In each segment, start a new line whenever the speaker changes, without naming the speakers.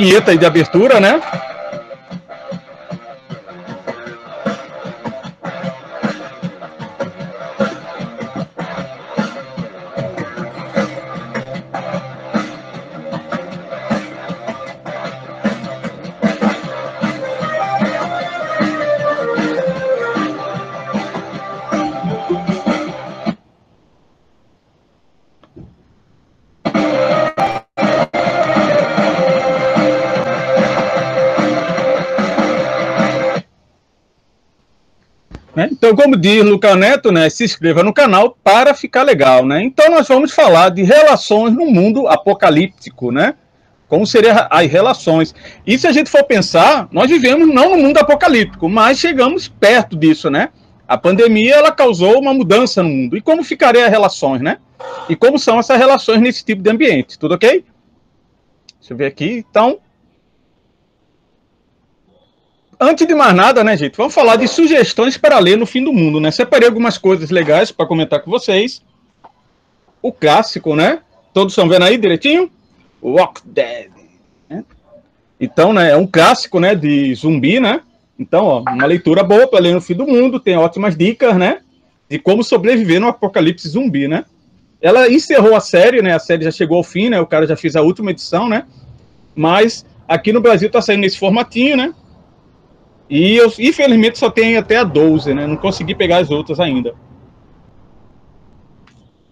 vinheta aí de abertura, né? Então, como diz Luca Neto, né, se inscreva no canal para ficar legal, né? Então, nós vamos falar de relações no mundo apocalíptico, né? Como seriam as relações. E se a gente for pensar, nós vivemos não no mundo apocalíptico, mas chegamos perto disso, né? A pandemia, ela causou uma mudança no mundo. E como ficariam as relações, né? E como são essas relações nesse tipo de ambiente, tudo ok? Deixa eu ver aqui, então... Antes de mais nada, né, gente, vamos falar de sugestões para ler no fim do mundo, né? Separei algumas coisas legais para comentar com vocês. O clássico, né? Todos estão vendo aí direitinho? Walk Dead. Né? Então, né, é um clássico, né, de zumbi, né? Então, ó, uma leitura boa para ler no fim do mundo, tem ótimas dicas, né? De como sobreviver no apocalipse zumbi, né? Ela encerrou a série, né? A série já chegou ao fim, né? O cara já fez a última edição, né? Mas aqui no Brasil tá saindo nesse formatinho, né? E eu, infelizmente, só tenho até a 12, né? Não consegui pegar as outras ainda.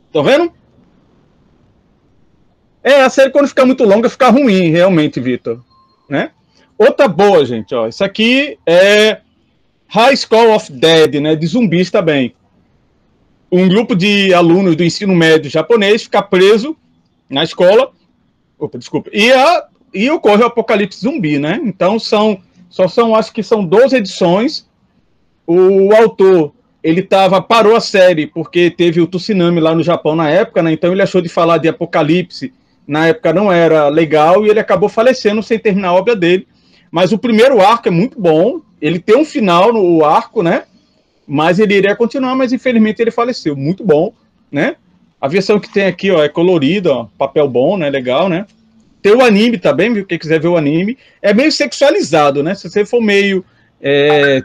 Estão vendo? A série quando fica muito longa fica ruim, realmente, Vitor. Né? Outra boa, gente, ó. Isso aqui é High School of Dead, né? De zumbis também. Um grupo de alunos do ensino médio japonês fica preso na escola. Opa, desculpa. E ocorre o apocalipse zumbi, né? Então só são, acho que são 12 edições. O autor, ele parou a série porque teve o tsunami lá no Japão na época, né? Então ele achou de falar de apocalipse, na época não era legal, e ele acabou falecendo sem terminar a obra dele. Mas o primeiro arco é muito bom, ele tem um final no arco, né? Mas ele iria continuar, mas infelizmente ele faleceu. Muito bom, né? A versão que tem aqui, ó, é colorida, ó, papel bom, né? Legal, né? Tem o anime também, viu? Quem quiser ver o anime. É meio sexualizado, né? Se você for meio...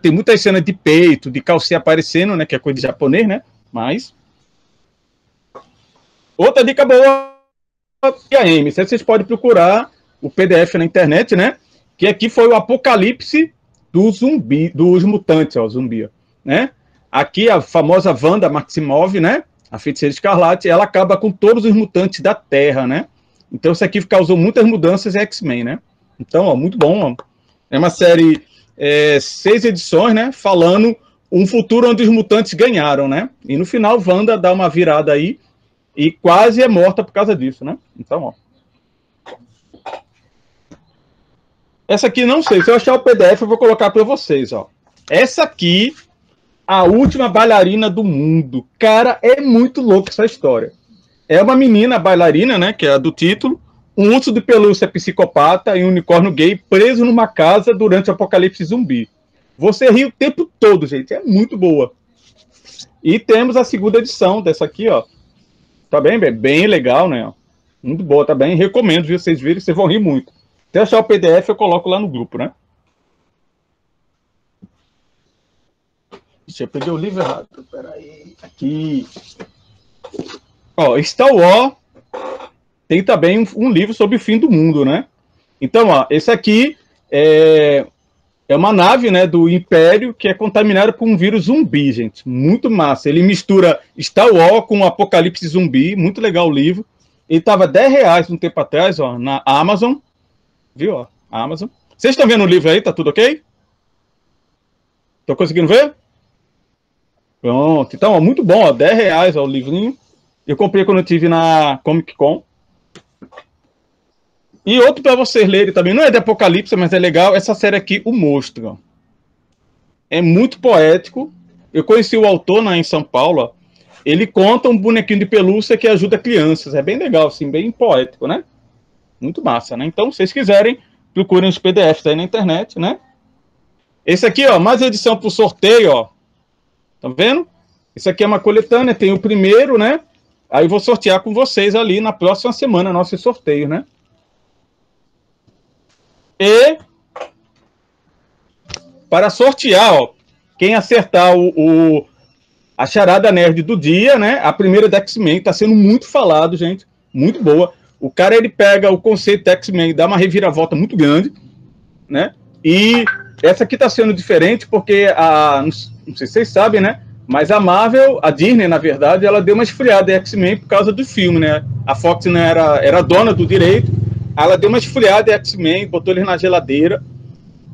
tem muitas cenas de peito, de calcinha aparecendo, né? Que é coisa de japonês, né? Mas... Outra dica boa é a M. Vocês podem procurar o PDF na internet, né? Que aqui foi o apocalipse do zumbi, dos mutantes, ó, zumbi, né? Aqui a famosa Wanda Maximoff, né? A feiticeira escarlate, ela acaba com todos os mutantes da Terra, né? Então isso aqui causou muitas mudanças em X-Men, né? Então, ó, muito bom, ó. É uma série 6 edições, né? Falando um futuro onde os mutantes ganharam, né? E no final, Wanda dá uma virada aí e quase é morta por causa disso, né? Então, ó. Essa aqui, não sei, se eu achar o PDF, eu vou colocar para vocês, ó. Essa aqui, a última bailarina do mundo. Cara, é muito louco essa história. É uma menina bailarina, né, que é a do título, um urso de pelúcia psicopata e um unicórnio gay preso numa casa durante o apocalipse zumbi. Você ri o tempo todo, gente, é muito boa. E temos a segunda edição dessa aqui, ó. Tá bem legal, né? Muito boa, tá bem, recomendo, viu? Vocês virem, vocês vão rir muito. Até achar o PDF, eu coloco lá no grupo, né? Deixa eu pegar o livro errado. Peraí, aqui. Ó, Star Wars tem também um livro sobre o fim do mundo, né? Então, ó, esse aqui é uma nave, né, do Império que é contaminada por um vírus zumbi, gente. Muito massa. Ele mistura Star Wars com o Apocalipse Zumbi. Muito legal o livro. Ele tava R$10 um tempo atrás, ó, na Amazon. Viu, ó? Amazon. Vocês estão vendo o livro aí? Tá tudo ok? Estão conseguindo ver? Pronto. Então, ó, muito bom, ó. R$10, ó, o livrinho. Eu comprei quando eu estive na Comic Con. E outro para vocês lerem também, não é de Apocalipse, mas é legal, essa série aqui, O Monstro. Ó. É muito poético. Eu conheci o autor em São Paulo. Ó. Ele conta um bonequinho de pelúcia que ajuda crianças. É bem legal, assim, bem poético, né? Muito massa, né? Então, se vocês quiserem, procurem os PDFs aí na internet, né? Esse aqui, ó, mais edição pro sorteio, ó. Tá vendo? Esse aqui é uma coletânea, tem o primeiro, né? Aí eu vou sortear com vocês ali na próxima semana, nosso sorteio, né? E para sortear, ó, quem acertar a charada nerd do dia, né? A primeira da X-Men está sendo muito falado, gente, muito boa. O cara, ele pega o conceito da X-Men, dá uma reviravolta muito grande, né? E essa aqui está sendo diferente porque não sei se vocês sabem, né? Mas a Marvel, a Disney, na verdade, ela deu uma esfriada em X-Men por causa do filme, né? A Fox, né, era dona do direito, ela deu uma esfriada em X-Men, botou eles na geladeira,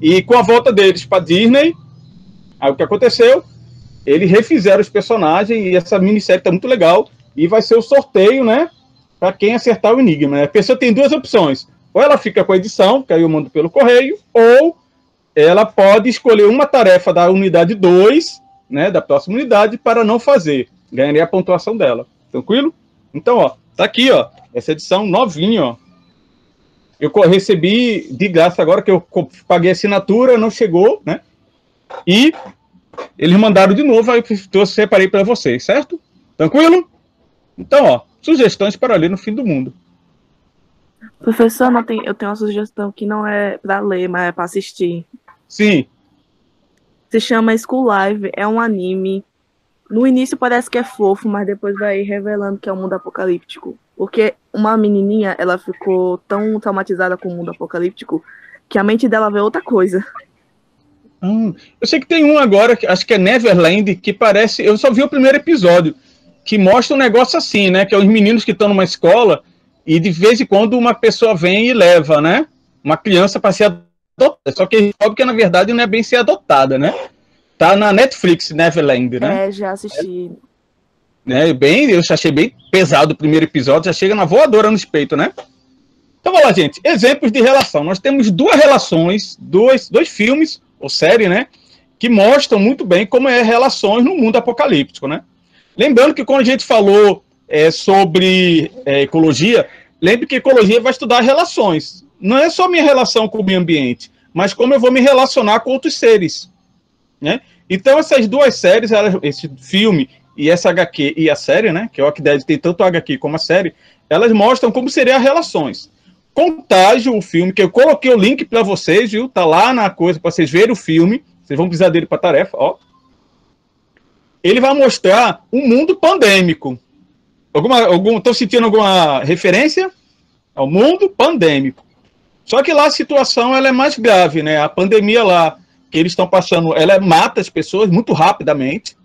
e com a volta deles para Disney, aí o que aconteceu? Eles refizeram os personagens, e essa minissérie tá muito legal, e vai ser o sorteio, né, para quem acertar o enigma, né? A pessoa tem duas opções, ou ela fica com a edição, que aí eu mando pelo correio, ou ela pode escolher uma tarefa da unidade 2, né, da próxima unidade, para não fazer. Ganharia a pontuação dela. Tranquilo? Então, ó, tá aqui, ó, essa edição novinha, ó. Eu recebi de graça agora, que eu paguei a assinatura, não chegou, né? E eles mandaram de novo, aí eu separei para vocês, certo? Tranquilo? Então, ó, sugestões para ler no fim do mundo.
Professor, eu tenho uma sugestão que não é para ler, mas é para assistir.
Sim.
Se chama School Live, é um anime. No início parece que é fofo, mas depois vai revelando que é um mundo apocalíptico. Porque uma menininha, ela ficou tão traumatizada com o mundo apocalíptico que a mente dela vê outra coisa.
Eu sei que tem um agora, acho que é Neverland, que parece... Eu só vi o primeiro episódio, que mostra um negócio assim, né? Que é os meninos que estão numa escola e de vez em quando uma pessoa vem e leva, né? Uma criança para ser adotada. Só que ele sabe que na verdade não é bem ser adotada, né? Tá na Netflix, Neverland, né?
É, já assisti.
Né? Eu achei bem pesado o primeiro episódio, já chega na voadora no peito, né? Então vamos lá, gente. Exemplos de relação. Nós temos duas relações, dois filmes, ou série, né? Que mostram muito bem como é relações no mundo apocalíptico, né? Lembrando que quando a gente falou sobre ecologia, lembre que ecologia vai estudar relações. Não é só minha relação com o meio ambiente, mas como eu vou me relacionar com outros seres, né? Então essas duas séries, esse filme e essa HQ e a série, né? Que é o que deve ter tanto a HQ como a série, elas mostram como seriam as relações. Contágio, o filme, que eu coloquei o link para vocês, viu? Tá lá na coisa para vocês verem o filme. Vocês vão precisar dele para tarefa, ó. Ele vai mostrar um mundo pandêmico. Estão sentindo alguma referência ao mundo pandêmico? Só que lá a situação ela é mais grave, né? A pandemia lá que eles estão passando, ela mata as pessoas muito rapidamente.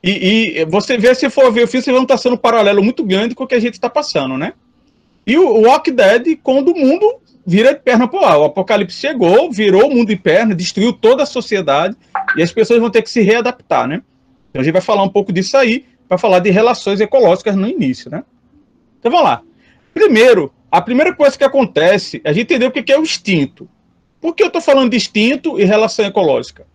E você vê, se for ver o filme, vocês vão estar sendo um paralelo muito grande com o que a gente está passando, né? E o Walking Dead, quando o mundo vira de perna pro ar. O apocalipse chegou, virou o mundo de perna, destruiu toda a sociedade e as pessoas vão ter que se readaptar, né? Então a gente vai falar um pouco disso aí, para falar de relações ecológicas no início, né? Então vamos lá. Primeiro, a primeira coisa que acontece, a gente entendeu o que é o instinto. Por que eu estou falando de instinto e relação ecológica?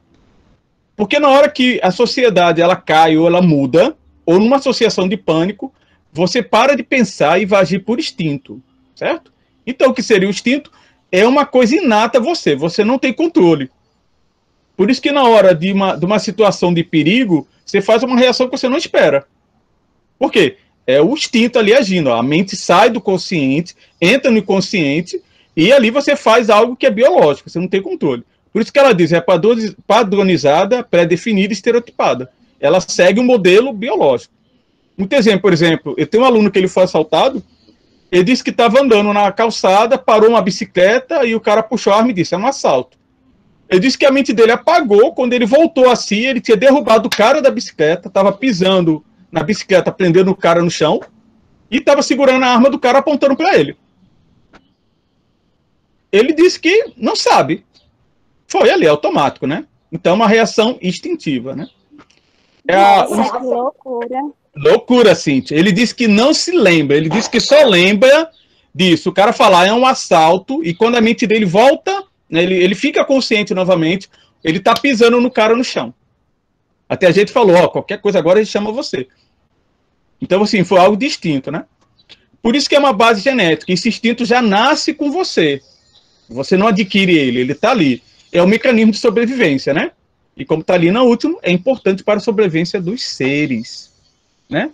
Porque na hora que a sociedade ela cai ou ela muda, ou numa associação de pânico, você para de pensar e vai agir por instinto, certo? Então, o que seria o instinto? É uma coisa inata a você não tem controle. Por isso que na hora de uma situação de perigo, você faz uma reação que você não espera. Por quê? É o instinto ali agindo. Ó. A mente sai do consciente, entra no inconsciente, e ali você faz algo que é biológico, você não tem controle. Por isso que ela diz, é padronizada, pré-definida e estereotipada. Ela segue um modelo biológico. Muito exemplo, por exemplo, eu tenho um aluno que ele foi assaltado, ele disse que estava andando na calçada, parou uma bicicleta e o cara puxou a arma e disse, é um assalto. Ele disse que a mente dele apagou, quando ele voltou a si, ele tinha derrubado o cara da bicicleta, estava pisando na bicicleta, prendendo o cara no chão, e estava segurando a arma do cara, apontando para ele. Ele disse que não sabe. Foi ali, automático, né? Então, uma reação instintiva, né?
Nossa, que loucura.
Loucura, Cíntia. Ele disse que não se lembra, ele disse que só lembra disso. O cara falar é um assalto, e quando a mente dele volta, né, ele fica consciente novamente, ele tá pisando no cara no chão. Até a gente falou, ó, qualquer coisa agora a gente chama você. Então, assim, foi algo distinto, né? Por isso que é uma base genética. Esse instinto já nasce com você. Você não adquire ele tá ali. É um mecanismo de sobrevivência, né? E como tá ali no último, é importante para a sobrevivência dos seres, né?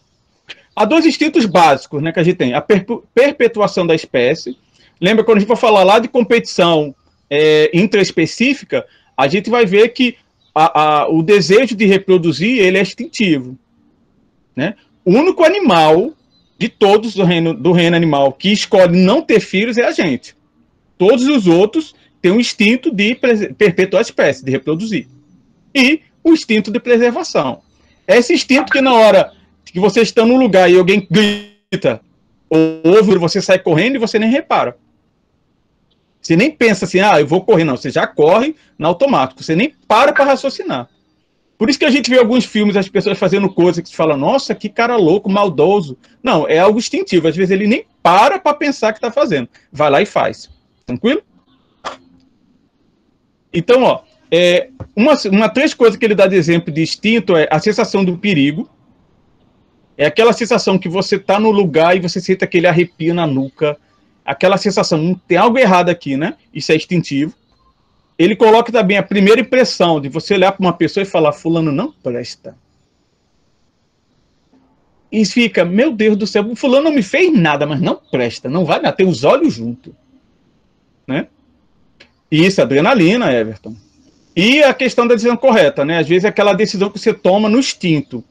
Há dois instintos básicos, né, que a gente tem. A perpetuação da espécie. Lembra quando a gente vai falar lá de competição, intraespecífica, a gente vai ver que o desejo de reproduzir, ele é instintivo, né? O único animal de todos do reino animal que escolhe não ter filhos é a gente. Todos os outros têm um instinto de perpetuar a espécie, de reproduzir. E o instinto de preservação. Esse instinto que na hora que você está num lugar e alguém grita, ou ouve, você sai correndo e você nem repara. Você nem pensa assim, eu vou correr. Não, você já corre no automático. Você nem para raciocinar. Por isso que a gente vê alguns filmes, as pessoas fazendo coisas que se fala, nossa, que cara louco, maldoso. Não, é algo instintivo. Às vezes ele nem para pensar que está fazendo. Vai lá e faz. Tranquilo? Então, ó, três coisas que ele dá de exemplo de instinto é a sensação do perigo. É aquela sensação que você está no lugar e você sente aquele arrepio na nuca. Aquela sensação, tem algo errado aqui, né? Isso é instintivo. Ele coloca também a primeira impressão de você olhar para uma pessoa e falar, fulano não presta. E fica, meu Deus do céu, fulano não me fez nada, mas não presta, não vai ter os olhos juntos. Né? Isso, adrenalina, Everton. E a questão da decisão correta, né? Às vezes é aquela decisão que você toma no instinto.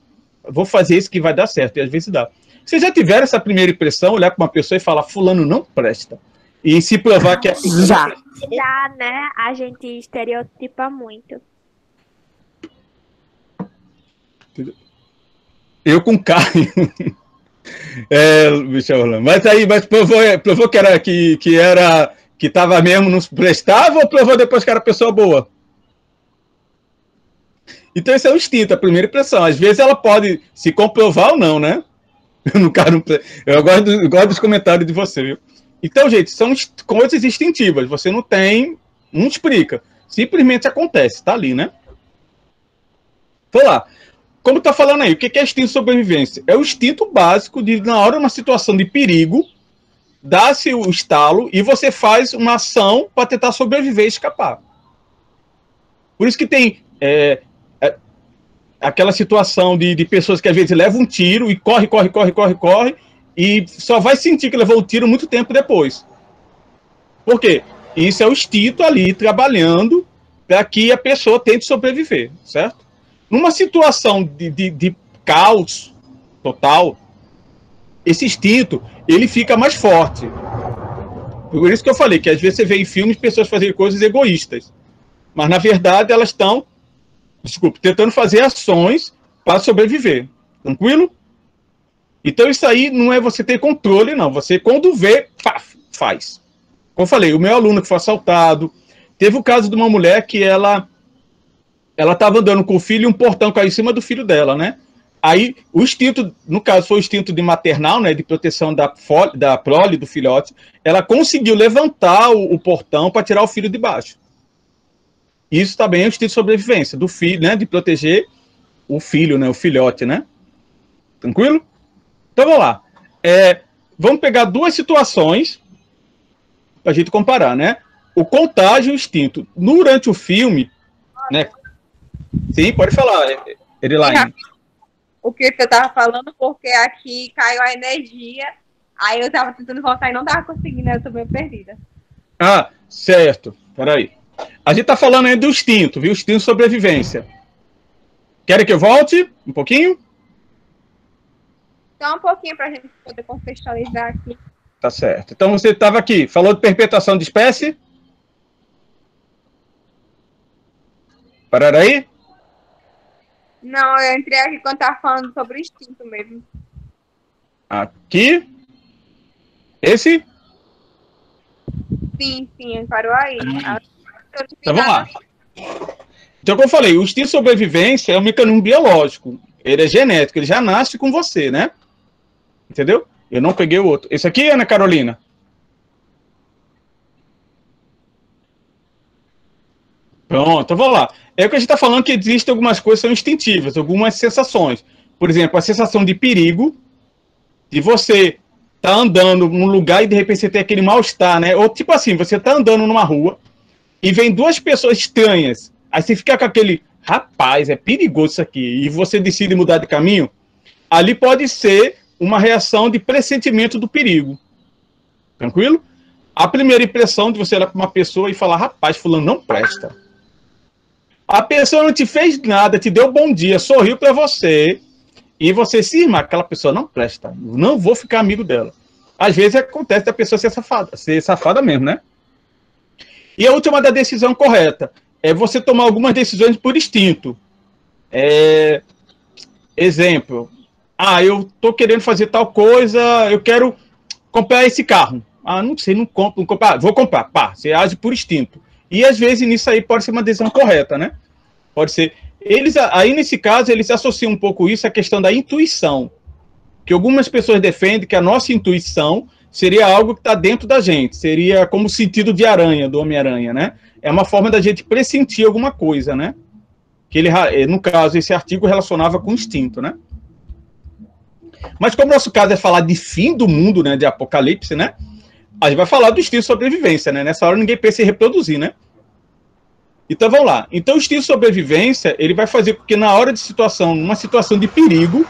Vou fazer isso que vai dar certo, e às vezes dá. Vocês já tiveram essa primeira impressão, olhar para uma pessoa e falar, fulano não presta? E se provar que é...
Já, né? A gente estereotipa muito.
Eu com Caio. Mas provou que tava mesmo, não prestava, ou provou depois que era pessoa boa? Então esse é o instinto, a primeira impressão. Às vezes ela pode se comprovar ou não, né? Eu gosto dos comentários de você, viu? Então, gente, são coisas instintivas. Você não explica. Simplesmente acontece, tá ali, né? Vamos lá. Como tá falando aí, o que é instinto de sobrevivência? É o instinto básico de, na hora de uma situação de perigo, dá-se o estalo e você faz uma ação para tentar sobreviver e escapar. Por isso que tem aquela situação de pessoas que às vezes levam um tiro e corre, e só vai sentir que levou o tiro muito tempo depois. Por quê? Isso é o instinto ali trabalhando para que a pessoa tente sobreviver, certo? Numa situação de caos total, esse instinto, ele fica mais forte. Por isso que eu falei que às vezes você vê em filmes pessoas fazerem coisas egoístas. Mas, na verdade, elas estão, tentando fazer ações para sobreviver. Tranquilo? Então, isso aí não é você ter controle, não. Você, quando vê, faz. Como eu falei, o meu aluno que foi assaltado, teve o caso de uma mulher que ela estava andando com o filho e um portão caiu em cima do filho dela, né? Aí, o instinto, no caso, foi o instinto de maternal, né, de proteção da prole, do filhote. Ela conseguiu levantar o portão para tirar o filho de baixo. Isso também é o instinto de sobrevivência do filho, né, de proteger o filho, né, o filhote, né? Tranquilo? Então, vamos lá. Vamos pegar duas situações para a gente comparar, né? O contágio e o instinto. Durante o filme, né? Sim, pode falar, Erilaine.
O que você estava falando, porque aqui caiu a energia, aí eu estava tentando voltar e não estava conseguindo, eu estou meio perdida.
Ah, certo. Peraí. A gente está falando aí do instinto, viu? Instinto de sobrevivência. Querem que eu volte um pouquinho?
Só um pouquinho para a gente poder contextualizar aqui.
Tá certo. Então você estava aqui, falou de perpetuação de espécie? Pararam aí?
Não, eu entrei aqui quando estava falando sobre o instinto mesmo.
Aqui? Esse?
Sim, parou aí.
Então vamos lá. Então, como eu falei, o instinto de sobrevivência é um mecanismo biológico. Ele é genético, ele já nasce com você, né? Entendeu? Eu não peguei o outro. Esse aqui, Ana Carolina? Pronto, então vamos lá. É o que a gente está falando, que existem algumas coisas que são instintivas, algumas sensações. Por exemplo, a sensação de perigo, de você tá andando num lugar e de repente você tem aquele mal-estar, né? Ou tipo assim, você tá andando numa rua e vem duas pessoas estranhas. Aí você fica com aquele, rapaz, é perigoso isso aqui. E você decide mudar de caminho. Ali pode ser uma reação de pressentimento do perigo. Tranquilo? A primeira impressão de você olhar para uma pessoa e falar, rapaz, fulano não presta. A pessoa não te fez nada, te deu bom dia, sorriu para você, e você se irmã, aquela pessoa não presta, não vou ficar amigo dela. Às vezes acontece da pessoa ser safada mesmo, né? E a última da decisão correta é você tomar algumas decisões por instinto. Exemplo, eu tô querendo fazer tal coisa, eu quero comprar esse carro. Não sei, não compro, vou comprar. Pá, você age por instinto. E às vezes nisso aí pode ser uma decisão correta, né? Pode ser. Aí nesse caso, eles associam um pouco isso à questão da intuição. Que algumas pessoas defendem que a nossa intuição seria algo que está dentro da gente. Seria como o sentido de aranha, do Homem-Aranha, né? É uma forma da gente pressentir alguma coisa, né? Que no caso, esse artigo relacionava com instinto, né? Mas como o nosso caso é falar de fim do mundo, né? De apocalipse, né? A gente vai falar do instinto de sobrevivência, né? Nessa hora ninguém pensa em reproduzir, né? Então vamos lá. Então o instinto de sobrevivência, ele vai fazer com que na hora de numa situação de perigo,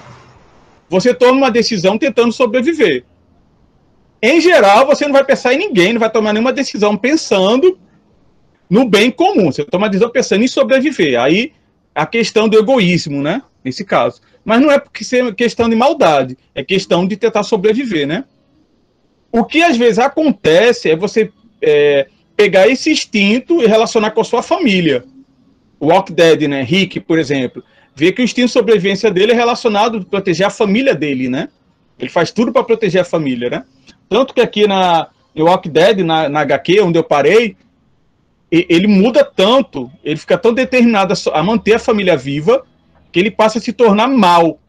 você tome uma decisão tentando sobreviver. Em geral, você não vai pensar em ninguém, não vai tomar nenhuma decisão pensando no bem comum. Você toma uma decisão pensando em sobreviver. Aí a questão do egoísmo, né? Nesse caso. Mas não é porque é questão de maldade, é questão de tentar sobreviver, né? O que às vezes acontece é você pegar esse instinto e relacionar com a sua família. O Walking Dead, né? Rick, por exemplo, vê que o instinto de sobrevivência dele é relacionado a proteger a família dele, né? Ele faz tudo para proteger a família, né? Tanto que aqui no Walking Dead, na HQ, onde eu parei, ele muda tanto, ele fica tão determinado a manter a família viva, que ele passa a se tornar mal.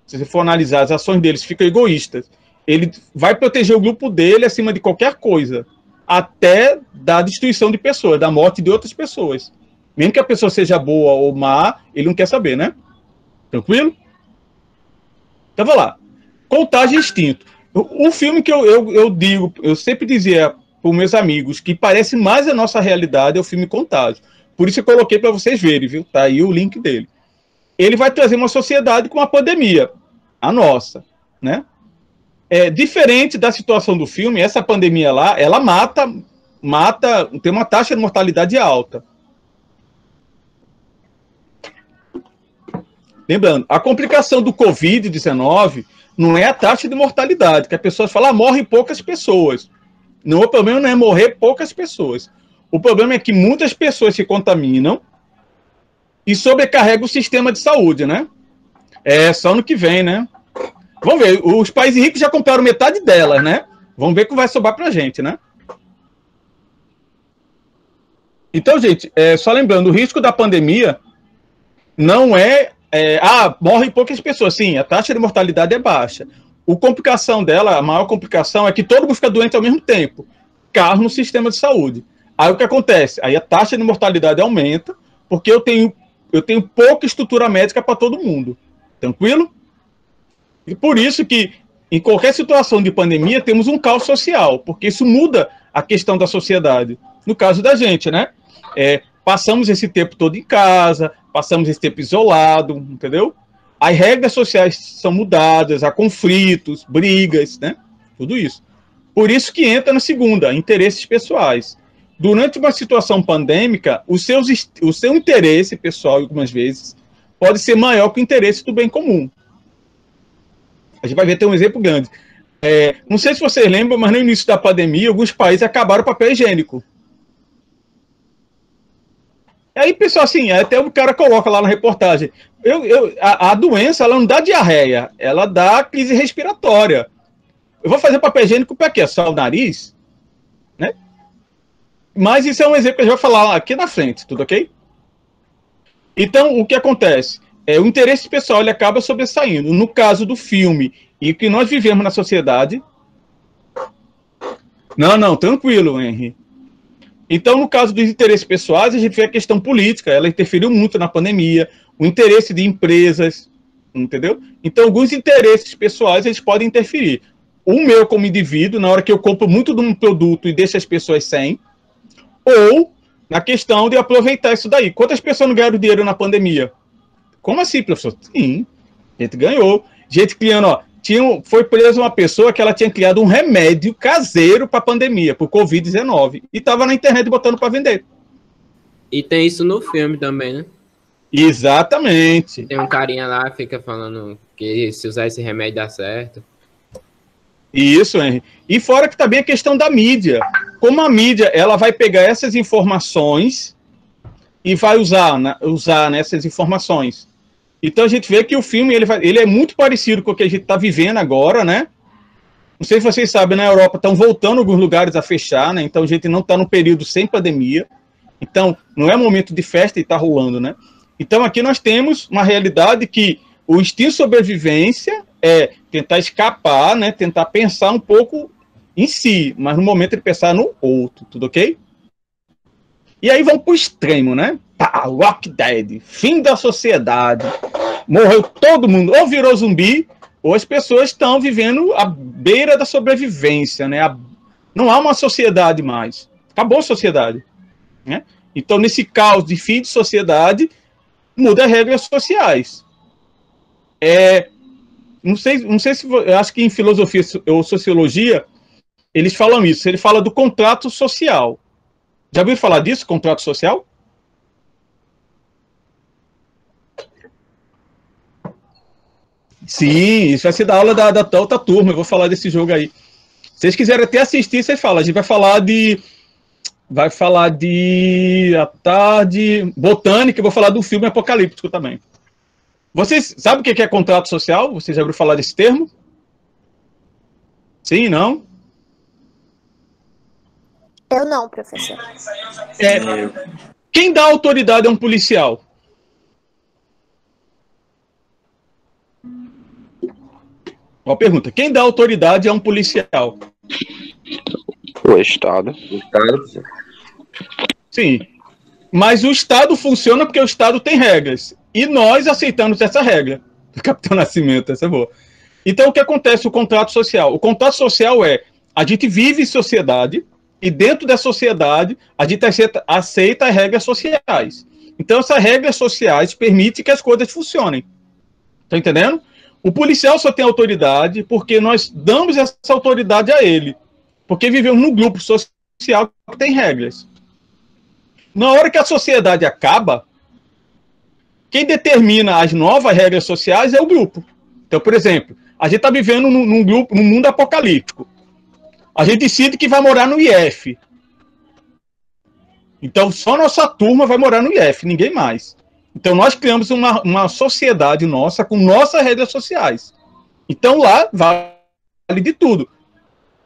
Se você for analisar as ações dele, fica egoísta. Ele vai proteger o grupo dele acima de qualquer coisa, até da destruição de pessoas, da morte de outras pessoas. Mesmo que a pessoa seja boa ou má, ele não quer saber, né? Tranquilo? Então, vamos lá. Contagem e instinto. O filme que eu sempre dizia para os meus amigos que parece mais a nossa realidade é o filme Contágio. Por isso eu coloquei para vocês verem, viu? Tá aí o link dele. Ele vai trazer uma sociedade com uma pandemia, a nossa, né? Diferente da situação do filme, essa pandemia lá, ela mata, tem uma taxa de mortalidade alta. Lembrando, a complicação do Covid-19 não é a taxa de mortalidade, que as pessoas falam, morrem poucas pessoas. Não, o problema não é morrer poucas pessoas. O problema é que muitas pessoas se contaminam e sobrecarrega o sistema de saúde, né? Só no que vem, né? Vamos ver, os países ricos já compraram metade delas, né? Vamos ver o que vai sobrar pra gente, né? Então, gente, só lembrando, o risco da pandemia não morrem poucas pessoas. Sim, a taxa de mortalidade é baixa. A complicação dela, a maior complicação é que todo mundo fica doente ao mesmo tempo. Carro no sistema de saúde. Aí o que acontece? Aí a taxa de mortalidade aumenta, porque eu tenho pouca estrutura médica para todo mundo. Tranquilo? E por isso que, em qualquer situação de pandemia, temos um caos social, porque isso muda a questão da sociedade. No caso da gente, né? Passamos esse tempo todo em casa, passamos esse tempo isolado, entendeu? As regras sociais são mudadas, há conflitos, brigas, né? Tudo isso. Por isso que entra na segunda, interesses pessoais. Durante uma situação pandêmica, o seu interesse pessoal, algumas vezes, pode ser maior que o interesse do bem comum. A gente vai ver até um exemplo grande. Não sei se vocês lembram, mas no início da pandemia, alguns países acabaram o papel higiênico. Aí, pessoal, assim, até o cara coloca lá na reportagem, a doença, ela não dá diarreia, ela dá crise respiratória. Eu vou fazer papel higiênico para quê? Só o nariz? Né? Mas isso é um exemplo que a gente vai falar aqui na frente, tudo ok? Então, o que acontece? O interesse pessoal ele acaba sobressaindo. No caso do filme e que nós vivemos na sociedade... Não, tranquilo, Henry. Então, no caso dos interesses pessoais, a gente vê a questão política, ela interferiu muito na pandemia, o interesse de empresas, entendeu? Então, alguns interesses pessoais, eles podem interferir. O meu, como indivíduo, na hora que eu compro muito de um produto e deixo as pessoas sem, ou na questão de aproveitar isso daí. Quantas pessoas não ganharam dinheiro na pandemia? Como assim, professor? Sim, a gente ganhou. Gente criando foi presa uma pessoa que ela tinha criado um remédio caseiro para a pandemia, para o Covid-19, e estava na internet botando para vender.
E tem isso no filme também, né?
Exatamente.
Tem um carinha lá que fica falando que se usar esse remédio dá certo.
Isso, Henry. E fora que também a questão da mídia. Como a mídia ela vai pegar essas informações e vai usar nessas informações. Então a gente vê que o filme ele é muito parecido com o que a gente está vivendo agora, né? Não sei se vocês sabem, na Europa estão voltando alguns lugares a fechar, né? Então a gente não está num período sem pandemia. Então não é momento de festa e está rolando, né? Então aqui nós temos uma realidade que o instinto de sobrevivência é tentar escapar, né? Tentar pensar um pouco em si, mas no momento de pensar no outro, tudo ok? E aí vão pro extremo, né? Pá, Walking Dead, fim da sociedade, morreu todo mundo, ou virou zumbi, ou as pessoas estão vivendo à beira da sobrevivência, né? Não há uma sociedade mais, acabou a sociedade, né? Então, nesse caos de fim de sociedade, muda as regras sociais. Não sei se eu acho que em filosofia ou sociologia eles falam isso. Ele fala do contrato social. Já ouviu falar disso, contrato social? Sim, isso vai ser da aula da outra turma. Eu vou falar desse jogo aí. Se vocês quiserem até assistir, vocês falam. A gente vai falar de à tarde botânica. Eu vou falar do filme apocalíptico também. Vocês sabem o que é contrato social? Vocês já ouviram falar desse termo? Sim, não?
Eu não, professor.
Quem dá autoridade a um policial? Uma pergunta. Quem dá autoridade a um policial?
O Estado.
Sim. Mas o Estado funciona porque o Estado tem regras. E nós aceitamos essa regra. Do Capitão Nascimento, essa é boa. Então, o que acontece com o contrato social? O contrato social é, a gente vive em sociedade, e dentro da sociedade, a gente aceita as regras sociais. Então, essas regras sociais permitem que as coisas funcionem. Tá entendendo? O policial só tem autoridade porque nós damos essa autoridade a ele. Porque vivemos num grupo social que tem regras. Na hora que a sociedade acaba, quem determina as novas regras sociais é o grupo. Então, por exemplo, a gente está vivendo num mundo apocalíptico. A gente decide que vai morar no IF. Então, só nossa turma vai morar no IF, ninguém mais. Então, nós criamos uma sociedade nossa com nossas regras sociais. Então, lá vale de tudo.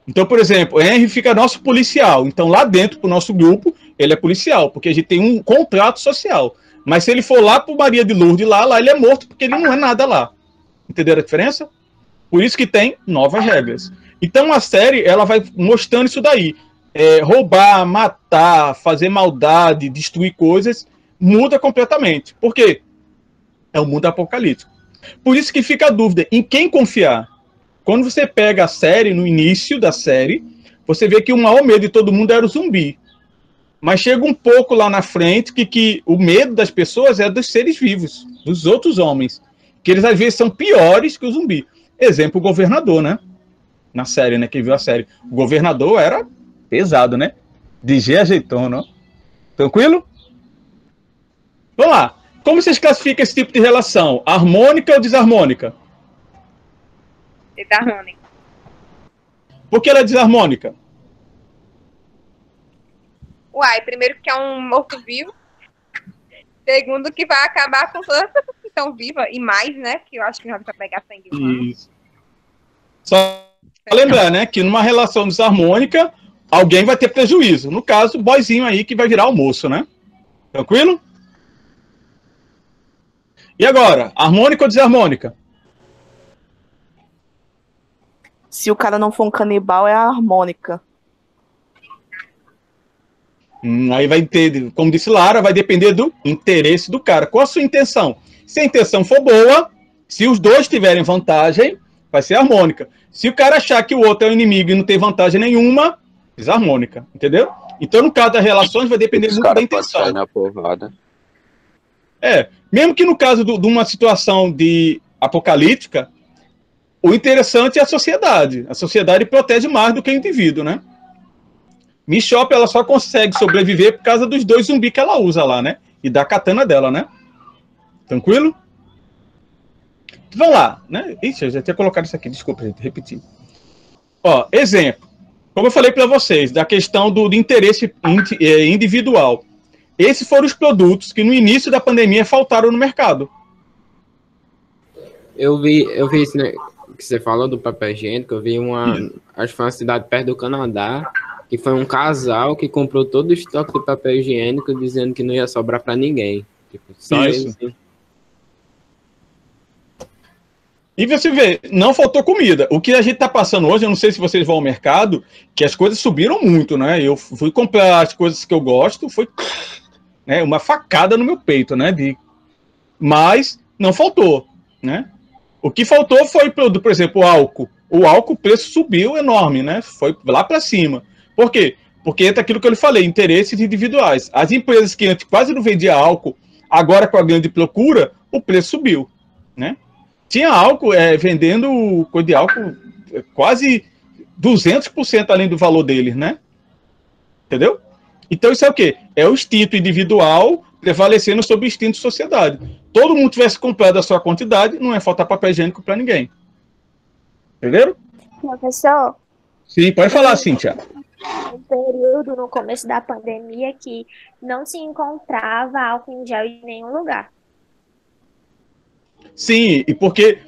Então, por exemplo, o Henry fica nosso policial. Então, lá dentro, para o nosso grupo, ele é policial, porque a gente tem um contrato social. Mas se ele for lá para Maria de Lourdes, lá ele é morto, porque ele não é nada lá. Entenderam a diferença? Por isso que tem novas regras. Então, a série, ela vai mostrando isso daí. Roubar, matar, fazer maldade, destruir coisas, muda completamente. Por quê? É um mundo apocalíptico. Por isso que fica a dúvida, em quem confiar? Quando você pega a série, no início da série, você vê que o maior medo de todo mundo era o zumbi. Mas chega um pouco lá na frente que o medo das pessoas é dos seres vivos, dos outros homens. Que eles, às vezes, são piores que o zumbi. Exemplo, o governador, né? Na série, né? Quem viu a série. O governador era pesado, né? De G ajeitou, não? Tranquilo? Vamos lá. Como vocês classificam esse tipo de relação? Harmônica ou desarmônica?
Desarmônica.
Por que ela é desarmônica?
Uai, primeiro que é um morto-vivo. Segundo que vai acabar com todas as pessoas que estão vivas. E mais, né? Que eu acho que já vai pegar sangue humano.
Isso. Só lembrar, né? Que numa relação desarmônica, alguém vai ter prejuízo. No caso, o boyzinho aí que vai virar almoço, né? Tranquilo? E agora? Harmônica ou desarmônica?
Se o cara não for um canibal, é a harmônica.
Aí vai ter, como disse Lara, vai depender do interesse do cara. Qual a sua intenção? Se a intenção for boa, se os dois tiverem vantagem, vai ser harmônica. Se o cara achar que o outro é o inimigo e não tem vantagem nenhuma, desarmônica, entendeu? Então, no caso das relações, vai depender muito da intenção.
Na porrada.
Mesmo que no caso de uma situação de apocalíptica, o interessante é a sociedade. A sociedade protege mais do que o indivíduo, né? Miss Chop, ela só consegue sobreviver por causa dos 2 zumbis que ela usa lá, né? E da katana dela, né? Tranquilo? Vamos lá, né? Ixi, eu já tinha colocado isso aqui, desculpa, gente, repetir. Ó, exemplo. Como eu falei para vocês, da questão do interesse individual. Esses foram os produtos que no início da pandemia faltaram no mercado.
Eu vi isso, né, que você falou do papel higiênico. Eu vi acho que foi uma cidade perto do Canadá, que foi um casal que comprou todo o estoque de papel higiênico, dizendo que não ia sobrar para ninguém. Tipo, só
Isso.
eles.
E você vê, não faltou comida. O que a gente está passando hoje, eu não sei se vocês vão ao mercado, que as coisas subiram muito, né? Eu fui comprar as coisas que eu gosto, foi, né, uma facada no meu peito, né? Mas não faltou, né? O que faltou foi, por exemplo, o álcool. O álcool, o preço subiu enorme, né? Foi lá para cima. Por quê? Porque entra aquilo que eu lhe falei, interesses individuais. As empresas que antes quase não vendiam álcool, agora com a grande procura, o preço subiu, né? Tinha álcool vendendo coisa de álcool quase 200% além do valor deles, né? Entendeu? Então isso é o quê? É o instinto individual prevalecendo sobre o instinto de sociedade. Todo mundo tivesse comprado a sua quantidade, não ia faltar papel higiênico para ninguém. Entenderam?
Professor,
Sim, pode falar, Cíntia.
um período no começo da pandemia que não se encontrava álcool em gel em nenhum lugar.
Sim, e porque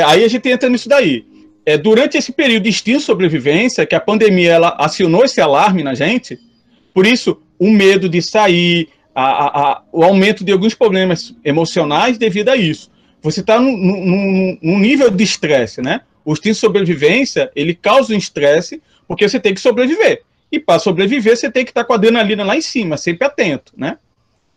aí a gente entra nisso daí. Durante esse período de instinto de sobrevivência, que a pandemia ela acionou esse alarme na gente, por isso o medo de sair, o aumento de alguns problemas emocionais devido a isso. Você está num nível de estresse, né? O instinto de sobrevivência, ele causa um estresse porque você tem que sobreviver. E para sobreviver, você tem que estar com a adrenalina lá em cima, sempre atento, né?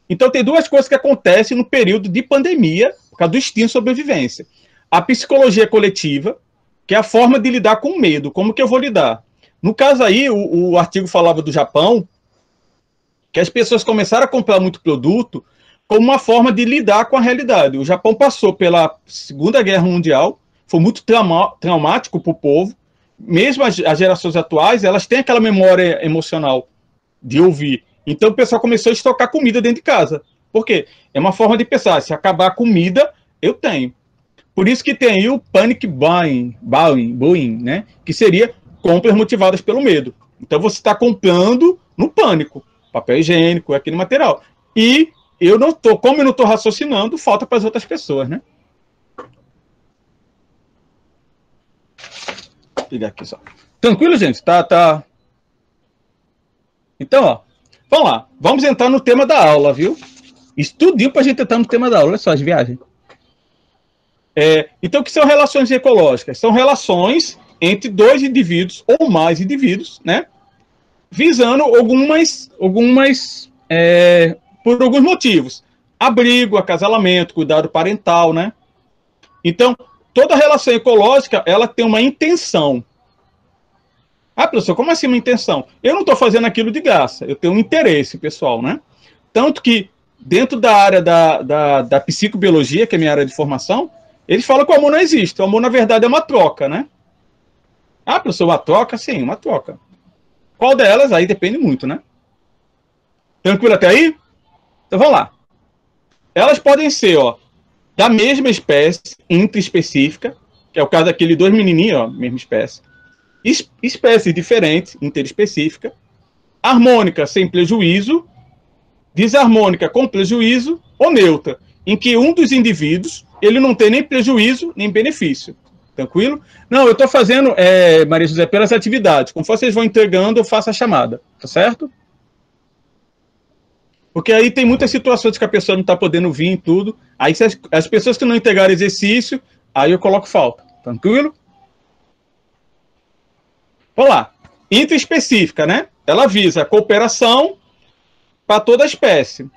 Então, tem 2 coisas que acontecem no período de pandemia, por causa do instinto de sobrevivência. A psicologia coletiva, que é a forma de lidar com o medo. Como que eu vou lidar? No caso aí, o artigo falava do Japão, que as pessoas começaram a comprar muito produto como uma forma de lidar com a realidade. O Japão passou pela Segunda Guerra Mundial, foi muito traumático para o povo. Mesmo as gerações atuais, elas têm aquela memória emocional de ouvir. Então o pessoal começou a estocar comida dentro de casa. Por quê? É uma forma de pensar, se acabar a comida, eu tenho. Por isso que tem aí o panic buying, né? Que seria compras motivadas pelo medo. Então você está comprando no pânico, papel higiênico, aquele material. E como eu não estou raciocinando, falta para as outras pessoas, né? Vou pegar aqui só. Tranquilo, gente? Tá. Então, ó. Vamos lá, vamos entrar no tema da aula, viu? Estudinho para a gente entrar no tema da aula, olha só as viagens. Então, o que são relações ecológicas? São relações entre 2 indivíduos ou mais indivíduos, né? Visando por alguns motivos. Abrigo, acasalamento, cuidado parental, né? Então, toda relação ecológica, ela tem uma intenção. Ah, professor, como assim uma intenção? Eu não estou fazendo aquilo de graça, eu tenho um interesse pessoal, né? Tanto que, dentro da área da psicobiologia, que é a minha área de formação, eles falam que o amor não existe. O amor, na verdade, é uma troca, né? Ah, professor, uma troca? Sim, uma troca. Qual delas? Aí depende muito, né? Tranquilo até aí? Então, vamos lá. Elas podem ser, ó, da mesma espécie, intraespecífica, que é o caso daquele 2 menininhos, ó, mesma espécie. Espécies diferentes, interespecífica, harmônica sem prejuízo, desarmônica com prejuízo ou neutra, em que um dos indivíduos ele não tem nem prejuízo nem benefício. Tranquilo? Não, eu estou fazendo, Maria José, pelas atividades. Como vocês vão entregando, eu faço a chamada. Tá certo? Porque aí tem muitas situações que a pessoa não está podendo vir e tudo. Aí as pessoas que não entregaram exercício, aí eu coloco falta. Tranquilo? Vamos lá. Intraespecífica, né? Ela visa a cooperação para toda a espécie.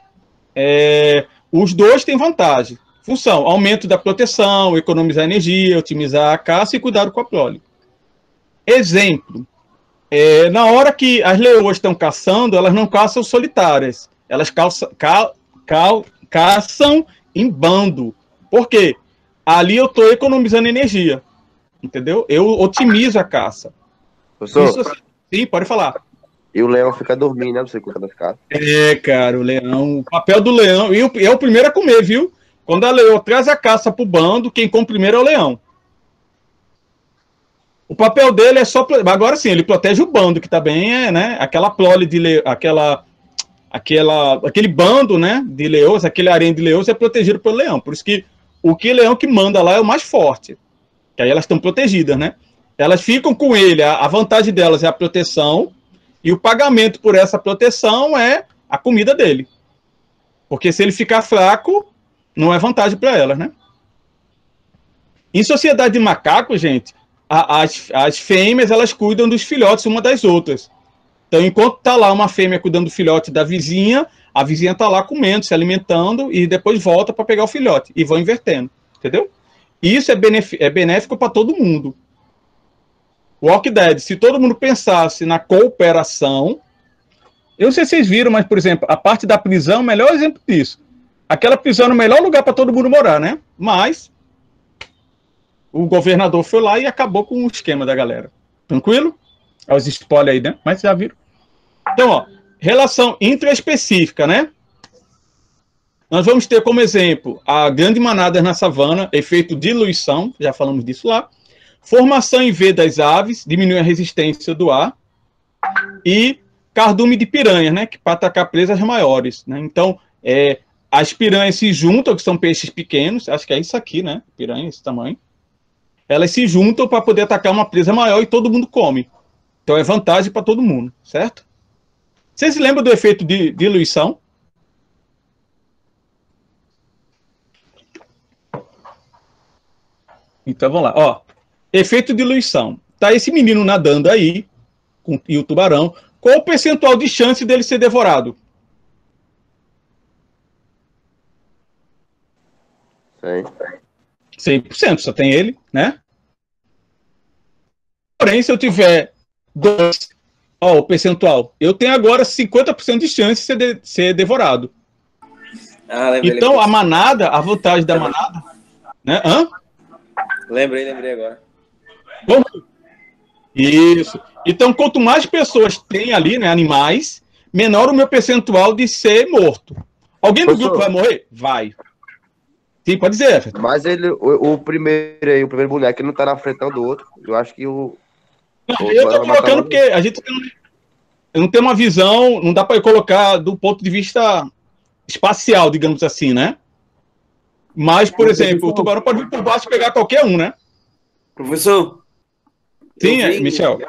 Os 2 têm vantagem. Função: aumento da proteção, economizar energia, otimizar a caça e cuidado com a prole. Exemplo: na hora que as leoas estão caçando, elas não caçam solitárias. Elas caçam em bando. Por quê? Ali eu estou economizando energia. entendeu? Eu otimizo a caça.
Professor,
Sim, pode falar.
e o leão fica dormindo, né? Você coloca na casa.
É, cara, o leão, o papel do leão, e é o primeiro a comer, viu? Quando a leoa traz a caça pro bando, quem come primeiro é o leão. O papel dele é só... Agora sim, ele protege o bando, que também né? Aquela prole de leão, aquele bando, né? De leões, aquele harém de leões é protegido pelo leão. Por isso que o leão que manda lá é o mais forte. Que aí elas estão protegidas, né? Elas ficam com ele, a vantagem delas é a proteção, e o pagamento por essa proteção é a comida dele. Porque se ele ficar fraco, não é vantagem para elas, né? Em sociedade de macacos, gente, as fêmeas, elas cuidam dos filhotes uma das outras. Então, enquanto tá lá uma fêmea cuidando do filhote da vizinha, a vizinha tá lá comendo, se alimentando, e depois volta para pegar o filhote. E vão invertendo, entendeu? E isso é benéfico para todo mundo. Walking Dead, se todo mundo pensasse na cooperação... Eu não sei se vocês viram, mas, por exemplo, a parte da prisão é o melhor exemplo disso. Aquela prisão é o melhor lugar para todo mundo morar, né? Mas o governador foi lá e acabou com o esquema da galera. Tranquilo? Olha os spoilers aí, né? Mas já viram. Então, ó, relação intraespecífica, né? Nós vamos ter como exemplo a grande manada na savana, efeito diluição, já falamos disso lá. Formação em V das aves, diminui a resistência do ar. E cardume de piranha, né? Que para atacar presas maiores, né? Então, as piranhas se juntam, que são peixes pequenos, acho que é isso aqui, né? Piranha, esse tamanho. Elas se juntam para poder atacar uma presa maior e todo mundo come. Então é vantagem para todo mundo, certo? Vocês se lembram do efeito de diluição? Então vamos lá, ó. Efeito de diluição. Tá esse menino nadando aí, e o tubarão. Qual o percentual de chance dele ser devorado? 100%, só tem ele, né? Porém, se eu tiver 2, ó, o percentual, eu tenho agora 50% de chance de ser devorado. Então, a manada, a vantagem da manada, né?
Lembrei agora.
Bom, isso. Então, quanto mais pessoas tem ali, né, animais, menor o meu percentual de ser morto. Alguém do grupo vai morrer? Vai. Sim, pode dizer, Everton.
Mas o primeiro boneco, ele não tá na frente do outro. Eu acho que eu tô
colocando porque a gente não tem uma visão, não dá para colocar do ponto de vista espacial, digamos assim, né? Mas, por exemplo, o tubarão pode vir por baixo e pegar qualquer um, né?
Professor?
Sim, Michel.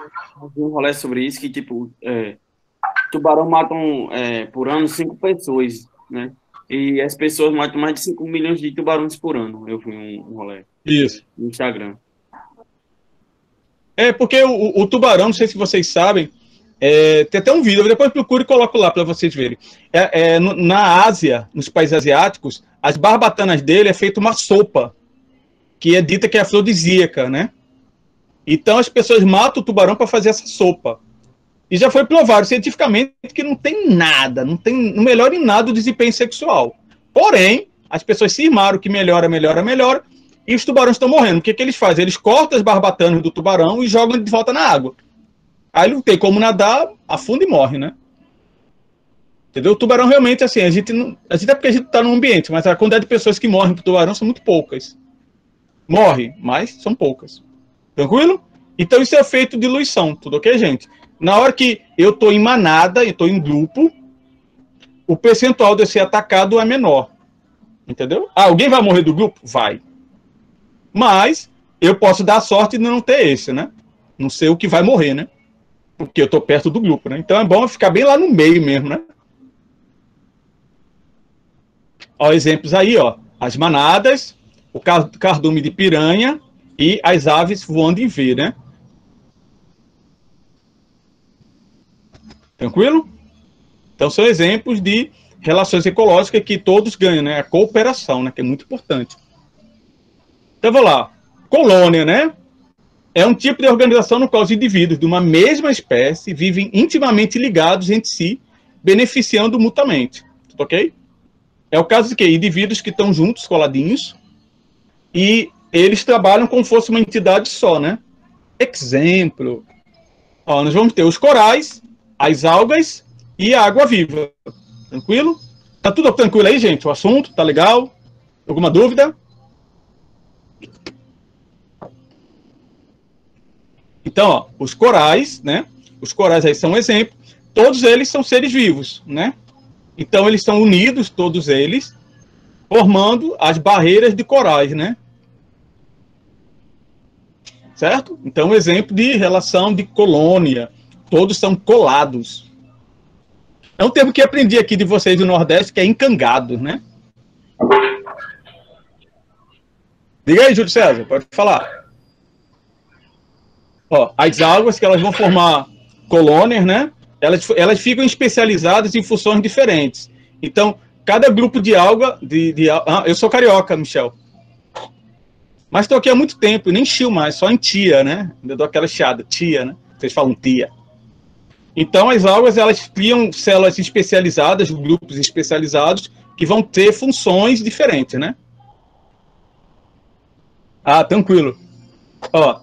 Eu vi um rolê sobre isso, que, tipo, tubarão matam por ano 5 pessoas, né? E as pessoas matam mais de 5 milhões de tubarões por ano. Eu vi um rolê.
Isso.
No Instagram.
Porque o tubarão, não sei se vocês sabem, tem até um vídeo, eu depois procuro e coloco lá para vocês verem. Na Ásia, nos países asiáticos, as barbatanas dele é feita uma sopa, que é dita que é afrodisíaca, né? Então as pessoas matam o tubarão para fazer essa sopa. E já foi provado cientificamente que não tem nada, não melhora em nada o desempenho sexual. Porém, as pessoas cismaram que melhora, e os tubarões estão morrendo. O que eles fazem? Eles cortam as barbatanas do tubarão e jogam de volta na água. Aí não tem como nadar, afunda e morre, né? Entendeu? O tubarão realmente, assim, a gente é porque a gente está no ambiente, mas a quantidade de pessoas que morrem por tubarão são muito poucas. Morre, mas são poucas. Tranquilo? Então isso é feito de diluição, tudo ok, gente? Na hora que eu estou em manada, eu estou em grupo, o percentual de ser atacado é menor. Entendeu? Alguém vai morrer do grupo? Vai. Mas eu posso dar sorte de não ter esse, né? Não sei o que vai morrer, né? Porque eu estou perto do grupo, né? Então é bom ficar bem lá no meio mesmo, né? Ó, exemplos aí, ó. As manadas, o cardume de piranha e as aves voando em V, né? Tranquilo? Então são exemplos de relações ecológicas que todos ganham, né? A cooperação, né? Que é muito importante. Então vou lá. Colônia, né? É um tipo de organização no qual os indivíduos de uma mesma espécie vivem intimamente ligados entre si, beneficiando mutuamente. Tudo ok? É o caso de que indivíduos que estão juntos, coladinhos, e eles trabalham como se fosse uma entidade só, né? Exemplo. Ó, nós vamos ter os corais, as algas e a água-viva. Tranquilo? Tá tudo tranquilo aí, gente? O assunto tá legal? Alguma dúvida? Então, ó, os corais, né? Os corais aí são um exemplo. Todos eles são seres vivos, né? Então, eles estão unidos, todos eles, formando as barreiras de corais, né? Certo? Então, um exemplo de relação de colônia. Todos são colados. É um termo que aprendi aqui de vocês do Nordeste, que é encangado, né? Diga aí, Júlio César, pode falar. Ó, as algas que elas vão formar colônias, né? Elas ficam especializadas em funções diferentes. Então, cada grupo de alga... eu sou carioca, Michel. Mas estou aqui há muito tempo, nem chio mais, só em tia, né? Eu dou aquela chiada, tia, né? Vocês falam tia. Então, as algas, elas criam células especializadas, grupos especializados, que vão ter funções diferentes, né? Ah, tranquilo. Ó,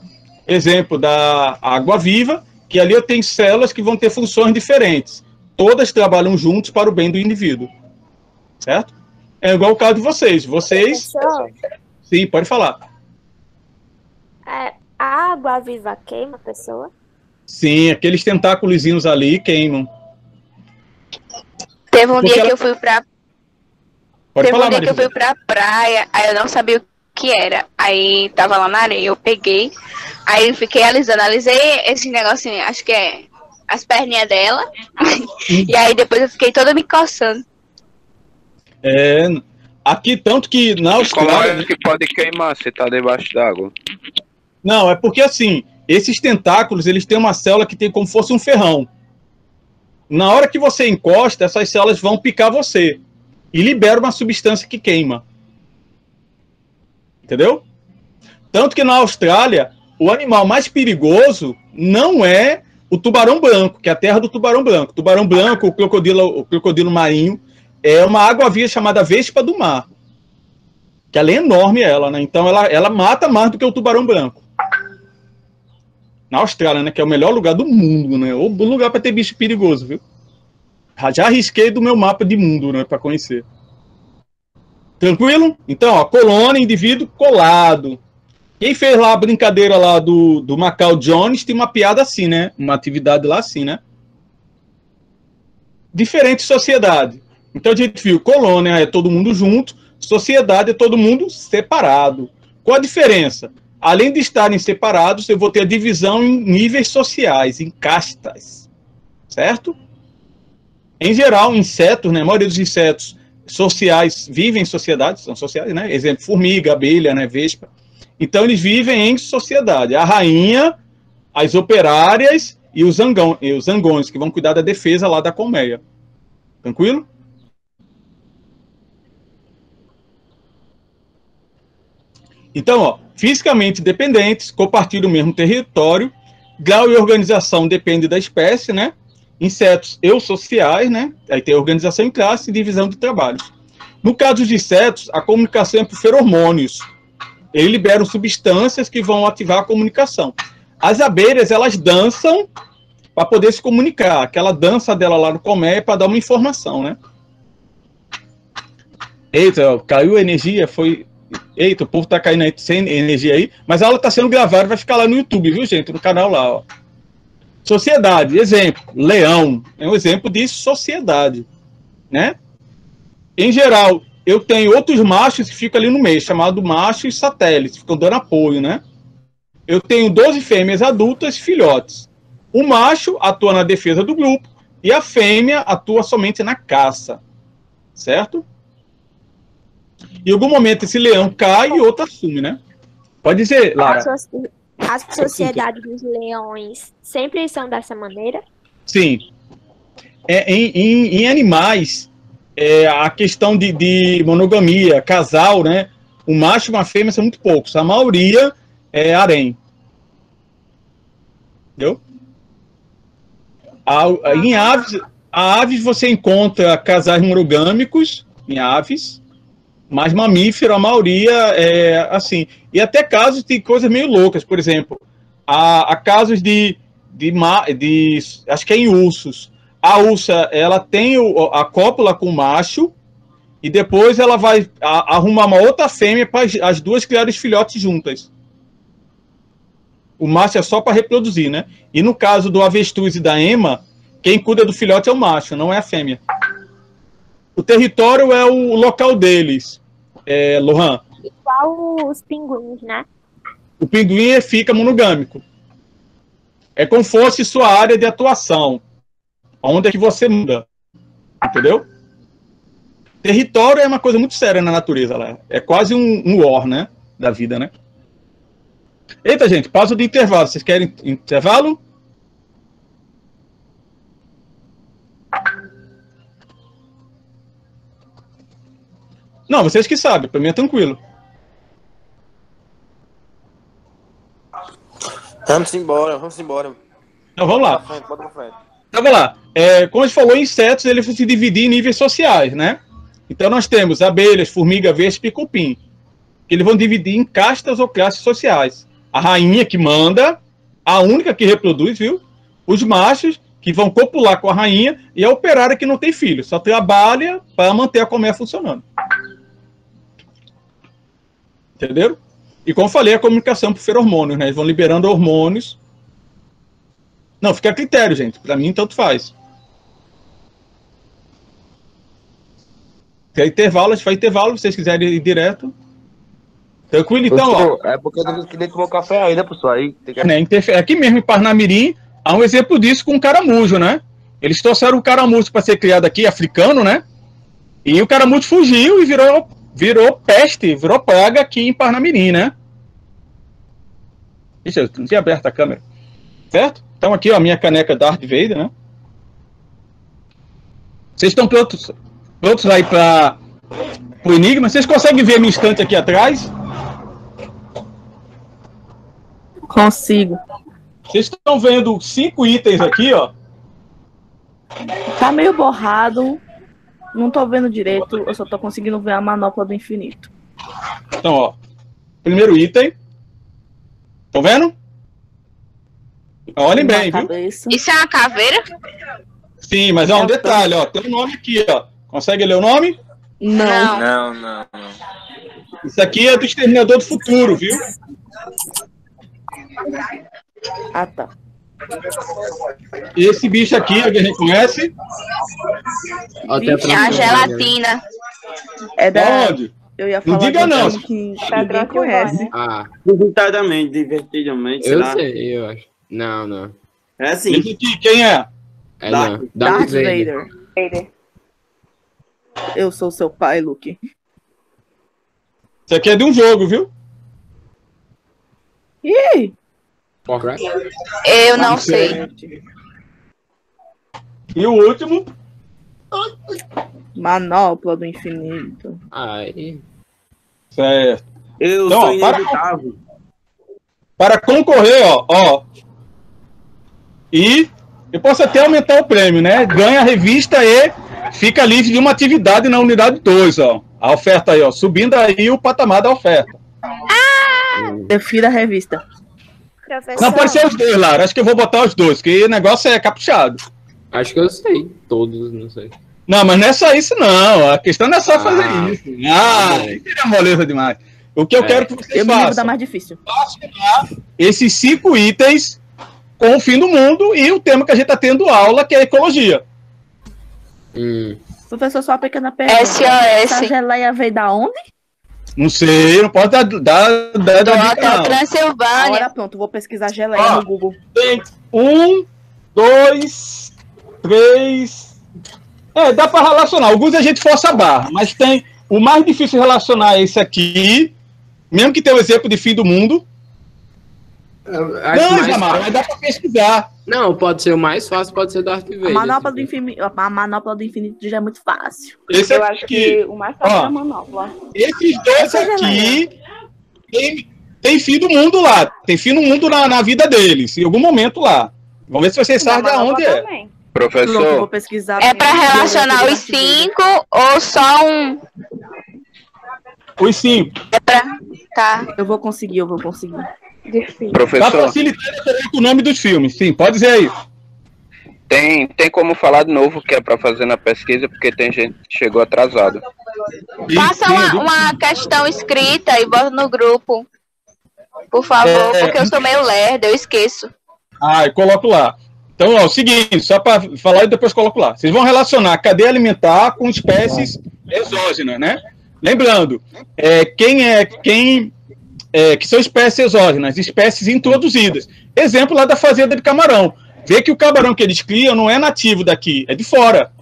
exemplo da água-viva, que ali eu tenho células que vão ter funções diferentes. Todas trabalham juntos para o bem do indivíduo. Certo? É igual o caso de vocês. Vocês...
Professor,
Sim, pode falar.
a água viva queima a pessoa?
Sim, aqueles tentáculozinhos ali queimam.
Teve um
Porque
dia
ela-
que eu fui pra.
Pode
Teve um
falar,
dia que eu
Maria.
fui pra praia, aí eu não sabia o que era. Aí tava lá na areia, eu peguei, aí eu fiquei alisei esse negocinho, acho que é as perninhas dela. E aí depois eu fiquei toda me coçando.
É, aqui, tanto que na
Como
Austrália...
é que pode queimar se tá debaixo d'água?
Não, é porque assim, esses tentáculos, eles têm uma célula que tem como se fosse um ferrão. Na hora que você encosta, essas células vão picar você e libera uma substância que queima. Entendeu? Tanto que na Austrália, o animal mais perigoso não é o tubarão branco, que é a terra do tubarão branco. O tubarão branco, o crocodilo marinho, é uma água-viva chamada vespa do mar. Que ela é enorme, ela, né? Então ela mata mais do que o tubarão branco. Na Austrália, né? Que é o melhor lugar do mundo, né? O lugar para ter bicho perigoso, viu? Já arrisquei do meu mapa de mundo, né? Para conhecer. Tranquilo? Então, ó, colônia, indivíduo colado. Quem fez lá a brincadeira lá do Macau Jones tem uma piada assim, né? Uma atividade lá assim, né? Diferente sociedade. Então a gente viu, colônia é todo mundo junto, sociedade é todo mundo separado. Qual a diferença? Além de estarem separados, eu vou ter a divisão em níveis sociais, em castas. Certo? Em geral, insetos, né? A maioria dos insetos sociais vivem em sociedades, são sociais, né? Exemplo, formiga, abelha, né? Vespa. Então, eles vivem em sociedade. A rainha, as operárias e os zangões, que vão cuidar da defesa lá da colmeia. Tranquilo? Então, ó, fisicamente dependentes, compartilham o mesmo território, grau e organização depende da espécie, né? Insetos eusociais, né? Aí tem organização em classe e divisão de trabalhos. No caso dos insetos, a comunicação é por feromônios. Eles liberam substâncias que vão ativar a comunicação. As abelhas, elas dançam para poder se comunicar. Aquela dança dela lá no colmeia é para dar uma informação, né? Eita, caiu a energia, foi... Eita, o povo tá caindo aí sem energia aí, mas a aula tá sendo gravada, vai ficar lá no YouTube, viu, gente? No canal lá, ó. Sociedade, exemplo, leão, é um exemplo de sociedade, né? Em geral, eu tenho outros machos que ficam ali no meio, chamado machos satélites, ficam dando apoio, né? Eu tenho 12 fêmeas adultas, filhotes. O macho atua na defesa do grupo e a fêmea atua somente na caça, certo? Em algum momento esse leão cai e outro assume, né? Pode dizer, Lara.
A sociedade dos leões sempre são dessa maneira?
Sim. Em animais, a questão de monogamia, casal, né? O macho e uma fêmea são muito poucos. A maioria é harém. Entendeu? Em aves você encontra casais monogâmicos, em aves, Mas mamífero, a maioria é assim. E até casos de coisas meio loucas, por exemplo, há casos de acho que é em ursos. A ursa, ela tem a cópula com o macho e depois ela vai arrumar uma outra fêmea para as duas criarem os filhotes juntas. O macho é só para reproduzir, né? E no caso do avestruz e da ema, quem cuida do filhote é o macho, não é a fêmea. O território é o local deles, Lohan.
Igual os pinguins, né?
O pinguim fica monogâmico. É como fosse sua área de atuação. Onde é que você muda. Entendeu? Território é uma coisa muito séria na natureza. Lá. É quase um war, né? Da vida, né? Eita, gente, pausa de intervalo. Vocês querem intervalo? Não, vocês que sabem. Para mim é tranquilo.
Vamos embora, vamos embora.
Então vamos lá.
Bota pra frente.
Então vamos lá. Como a gente falou, insetos eles vão se dividir em níveis sociais, né? Então nós temos abelhas, formiga, vespa e cupim. Que eles vão dividir em castas ou classes sociais. A rainha que manda, a única que reproduz, viu? Os machos que vão copular com a rainha e a operária que não tem filho, só trabalha para manter a colmeia funcionando. Entenderam? E como eu falei, a comunicação por feromônios, né? Eles vão liberando hormônios. Não, fica a critério, gente. Para mim, tanto faz. Tem intervalo, a gente faz intervalo, se vocês quiserem ir direto. Tranquilo, então, ó.
É porque eu não queria tomar café ainda, pessoal. Aí tem que...
Aqui mesmo em Parnamirim, há um exemplo disso com o caramujo, né? Eles trouxeram o caramujo para ser criado aqui, africano, né? E o caramujo fugiu e virou peste, virou praga aqui em Parnamirim, né? Deixa eu não tinha aberto a câmera. Certo? Então aqui, ó, a minha caneca Darth Vader, né? Vocês estão prontos aí para o Enigma? Vocês conseguem ver minha estante aqui atrás?
Consigo.
Vocês estão vendo 5 itens aqui, ó.
Tá meio borrado. Não tô vendo direito. Eu só tô conseguindo ver a manopla do infinito.
Então, ó. Primeiro item. Estão vendo? Olhem bem, viu?
Isso é uma caveira?
Sim, mas é um detalhe, ó. Tem um nome aqui, ó. Consegue ler o nome?
Não.
Não.
Isso aqui é do Exterminador do Futuro, viu?
Ah, tá.
E esse bicho aqui, alguém reconhece?
É a gelatina.
É da...
Onde?
Eu ia falar
não diga não.
Que ninguém conhece.
Divertidamente, divertidamente.
Eu sei, eu acho. Não.
É assim.
Esse aqui, quem é?
Darth Vader. Eu sou seu pai, Luke.
Isso aqui é de um jogo, viu?
Ih!
Eu não sei.
E o último?
Manopla do infinito.
Aí.
Certo.
Eu
então,
sou inevitável.
Para concorrer, ó. E eu posso até aumentar o prêmio, né? Ganha a revista e fica livre de uma atividade na unidade 2, ó. A oferta aí, ó. Subindo aí o patamar da oferta.
Eu fiz a revista.
Professor,
Não, pode ser os dois, Lara. Acho que eu vou botar os dois, porque o negócio é caprichado.
Acho que eu sei. Todos, não sei.
Não, mas não é só isso, não. A questão não é só fazer isso. Seria moleza demais. O que eu quero que vocês
eu me lembro da
façam,
mais difícil.
esses 5 itens com o fim do mundo e o tema que a gente está tendo aula, que é ecologia.
Professor, só uma pequena pergunta.
SOS.
Essa geleia veio da onde?
Não sei, não pode dar
Do
dica,
Hotel
não.
Transilvânia.
Agora pronto, vou pesquisar geleia no Google.
Tem 1, 2, 3... dá para relacionar. Alguns a gente força a barra, mas tem... O mais difícil de relacionar é esse aqui, mesmo que tenha o exemplo de fim do mundo. Não, Jamar, mas dá para pesquisar.
Não, pode ser o mais fácil, pode ser Darth Vader.
A manopla do infinito já é muito fácil.
Esse
Eu
aqui,
acho que o mais fácil é a manopla.
Esses dois aqui tem fim do mundo lá. Tem fim do mundo na vida deles, em algum momento lá. Vamos ver se vocês sabem de onde é.
Também.
Professor.
Pronto, vou pesquisar.
É para relacionar os 5 ou só um?
Pois sim.
Tá.
Eu vou conseguir.
Difícil.
Para
Professor,
facilitar, eu coloco o nome dos filmes. Sim, pode dizer aí.
tem como falar de novo que é para fazer na pesquisa, porque tem gente que chegou atrasado.
Faça uma questão escrita e bota no grupo. Por favor, porque eu sou meio lerda, eu esqueço.
Ah, eu coloco lá. Então, ó, o seguinte, só para falar e depois coloco lá. Vocês vão relacionar cadeia alimentar com espécies exógenas, né? Lembrando, que são espécies exógenas, espécies introduzidas. Exemplo lá da fazenda de camarão. Vê que o camarão que eles criam não é nativo daqui, é de fora.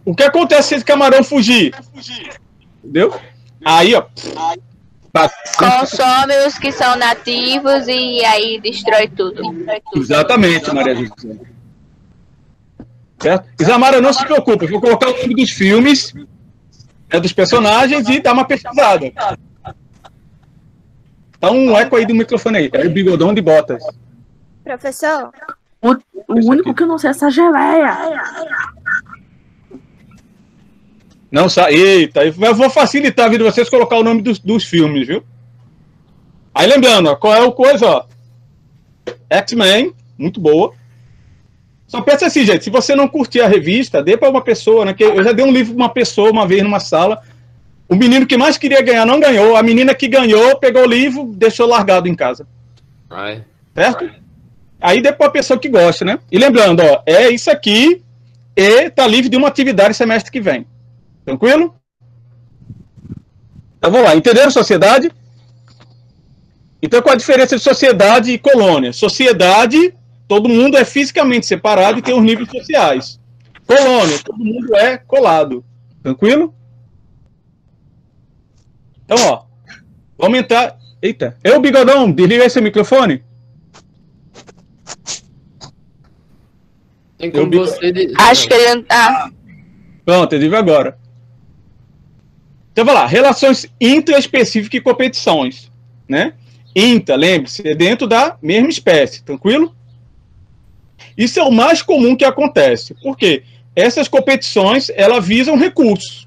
O que acontece se esse camarão fugir? Entendeu? Aí, ó.
Consome os que são nativos e aí destrói tudo.
Exatamente, Maria José. Certo? Isamara, não se preocupe, eu vou colocar o nome dos filmes, dos personagens e dar uma pesquisada. Tá um eco aí do microfone aí. É o bigodão de botas.
Professor?
O único que eu não sei é essa geleia.
Não sai. Eita, eu vou facilitar a vida de vocês colocar o nome dos filmes, viu? Aí lembrando, ó, qual é o coisa, ó? X-Men, muito boa. Só pensa assim, gente, se você não curtir a revista, dê para uma pessoa, né? Que eu já dei um livro para uma pessoa uma vez numa sala. O menino que mais queria ganhar não ganhou. A menina que ganhou pegou o livro, deixou largado em casa.
Vai.
Certo? Aí dê para a pessoa que gosta, né? E lembrando, ó, é isso aqui e tá livre de uma atividade semestre que vem. Tranquilo? Então vamos lá, entenderam sociedade? Então qual a diferença de sociedade e colônia? Sociedade, todo mundo é fisicamente separado e tem os níveis sociais. Colônia, todo mundo é colado. Tranquilo? Então, ó, vamos entrar... Eita, eu, Bigodão, desliga esse microfone.
Tem como você...
Acho que ele... Ah.
Pronto, eu digo agora. Então, vai lá, relações intraespecíficas e competições, né? Intra, lembre-se, é dentro da mesma espécie, tranquilo? Isso é o mais comum que acontece. Por quê? Essas competições, elas visam recursos.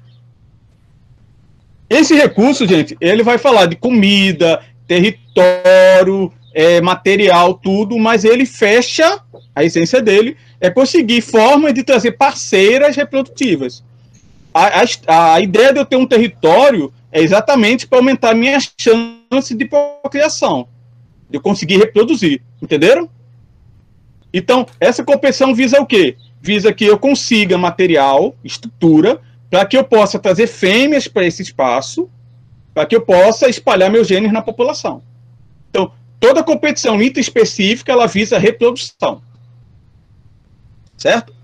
Esse recurso, gente, ele vai falar de comida, território, material, tudo, mas ele fecha, a essência dele é conseguir formas de trazer parceiras reprodutivas. A ideia de eu ter um território é exatamente para aumentar a minha chance de procriação, de eu conseguir reproduzir, entenderam? Então, essa competição visa o quê? Visa que eu consiga material, estrutura, para que eu possa trazer fêmeas para esse espaço, para que eu possa espalhar meus genes na população. Então, toda competição intraespecífica, ela visa a reprodução. Certo?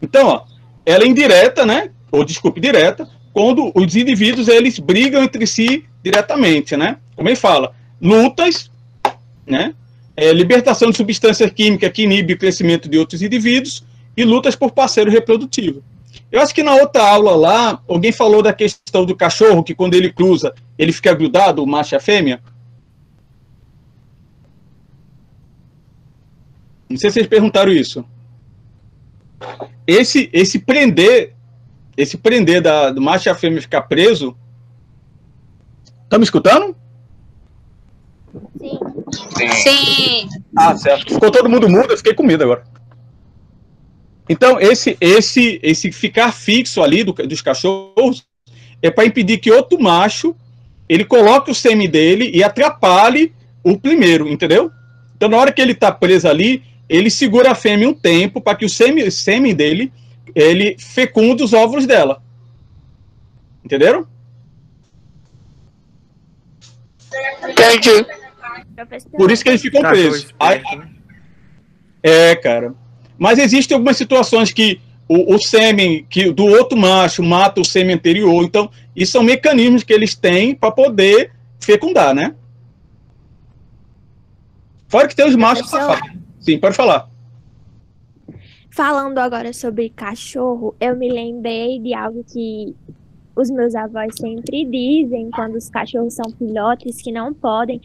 Então, ó, ela é indireta, né? Ou, desculpe, direta, quando os indivíduos, eles brigam entre si diretamente, né? Como ele fala, lutas, né? Libertação de substâncias químicas que inibe o crescimento de outros indivíduos e lutas por parceiro reprodutivo. Eu acho que na outra aula lá, alguém falou da questão do cachorro, que quando ele cruza, ele fica grudado, o macho e a fêmea. Não sei se vocês perguntaram isso. Esse prender do macho e a fêmea ficar preso. Tá me escutando?
Sim.
Ah, certo. Ficou todo mundo mudo, eu fiquei com medo agora. Então, esse ficar fixo ali dos cachorros é para impedir que outro macho ele coloque o sêmen dele e atrapalhe o primeiro, entendeu? Então, na hora que ele está preso ali, ele segura a fêmea um tempo para que o sêmen dele ele fecunde os óvulos dela. Entenderam?
Entendi.
Por isso que eles ficam presos. Cara. Mas existem algumas situações que o sêmen do outro macho mata o sêmen anterior. Então, isso são mecanismos que eles têm para poder fecundar, né? Fora que tem os machos safados. Sim, pode falar.
Falando agora sobre cachorro, eu me lembrei de algo que os meus avós sempre dizem quando os cachorros são filhotes, que não pode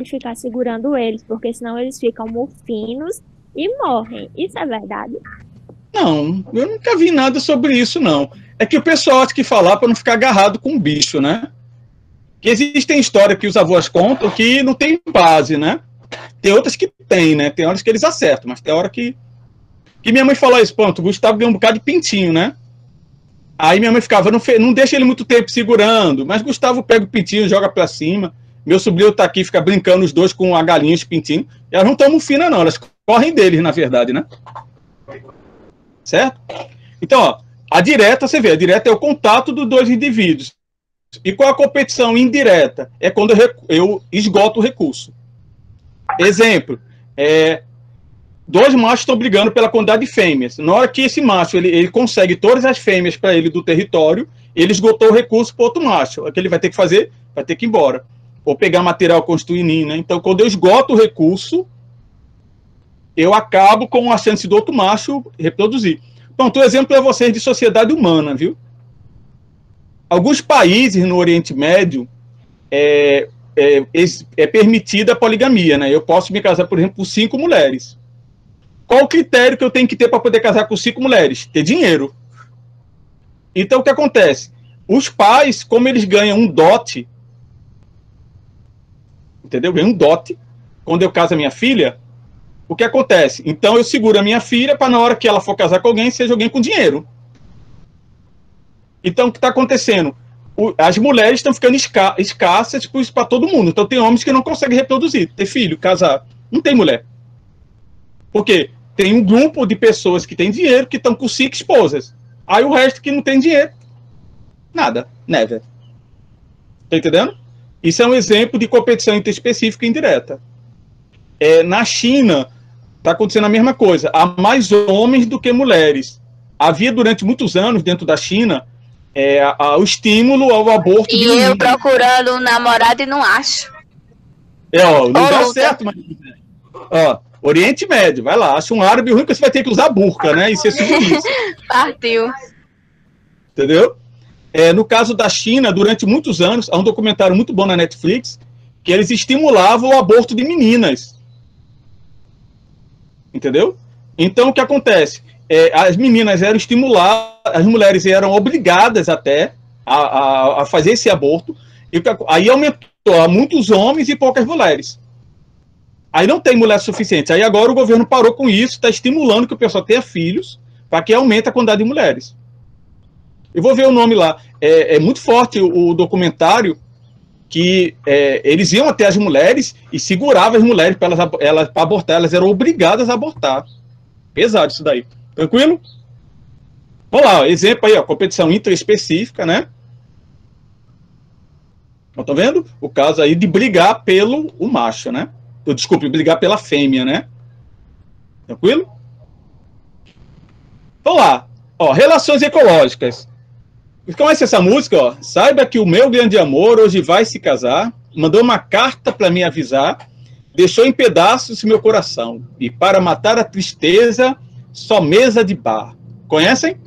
ficar segurando eles, porque senão eles ficam mofinos e morrem. Isso é verdade?
Não, eu nunca vi nada sobre isso, não. É que o pessoal acha que falar para não ficar agarrado com o bicho, né? Que existem histórias que os avós contam que não tem base, né? Tem outras que tem, né? Tem horas que eles acertam, mas tem hora que minha mãe falou isso, pronto, o Gustavo ganhou um bocado de pintinho, né? Aí minha mãe ficava, não deixa ele muito tempo segurando, mas Gustavo pega o pintinho, joga pra cima. Meu sobrinho tá aqui, fica brincando os dois com a galinha e os pintinhos. E elas não tomam fina, não, elas correm deles, na verdade, né? Certo? Então, ó, a direta, você vê, a direta é o contato dos dois indivíduos. E qual a competição indireta? É quando eu esgoto o recurso. Exemplo, dois machos estão brigando pela quantidade de fêmeas. Na hora que esse macho ele consegue todas as fêmeas para ele do território, ele esgotou o recurso para outro macho. O que ele vai ter que fazer? Vai ter que ir embora. Ou pegar material, construir ninho, né? Então, quando eu esgoto o recurso, eu acabo com a chance do outro macho reproduzir. Pronto, o exemplo é vocês de sociedade humana, viu? Alguns países no Oriente Médio é permitida a poligamia, né? Eu posso me casar, por exemplo, com 5 mulheres. Qual o critério que eu tenho que ter para poder casar com 5 mulheres? Ter dinheiro. Então, o que acontece? Os pais, como eles ganham um dote, entendeu? Ganham um dote, quando eu caso a minha filha, o que acontece? Então, eu seguro a minha filha para na hora que ela for casar com alguém, seja alguém com dinheiro. Então, o que está acontecendo? As mulheres estão ficando escassas para todo mundo. Então, tem homens que não conseguem reproduzir, ter filho, casar. Não tem mulher. Por quê? Tem um grupo de pessoas que têm dinheiro que estão com 5 esposas. Aí o resto que não tem dinheiro, nada, never. Tá entendendo? Isso é um exemplo de competição interespecífica indireta. Na China, está acontecendo a mesma coisa. Há mais homens do que mulheres. Havia durante muitos anos, dentro da China, o estímulo ao aborto de meninas.
E eu procurando um namorado e não acho.
Não dá certo, mas... Ó, Oriente Médio, vai lá, acha um árabe ruim que você vai ter que usar burca, né? E ser submissa.
Partiu.
Entendeu? No caso da China, durante muitos anos, há um documentário muito bom na Netflix, que eles estimulavam o aborto de meninas. Entendeu? Então, o que acontece? As meninas eram estimuladas, as mulheres eram obrigadas até a fazer esse aborto, e aí aumentou a muitos homens e poucas mulheres. Aí não tem mulher suficiente. Aí agora o governo parou com isso, está estimulando que o pessoal tenha filhos, para que aumente a quantidade de mulheres. Eu vou ver o nome lá. É muito forte o documentário, que eles iam até as mulheres e seguravam as mulheres para elas abortar. Elas eram obrigadas a abortar. Pesado isso daí. Tranquilo? Vamos lá, exemplo aí, ó, competição intraespecífica, né? Estão vendo? O caso aí de brigar pelo macho, né? Desculpe, brigar pela fêmea, né? Tranquilo? Vamos lá. Ó, relações ecológicas. Conhece essa música, ó? Saiba que o meu grande amor hoje vai se casar. Mandou uma carta para me avisar. Deixou em pedaços meu coração. E para matar a tristeza, só mesa de bar. Conhecem?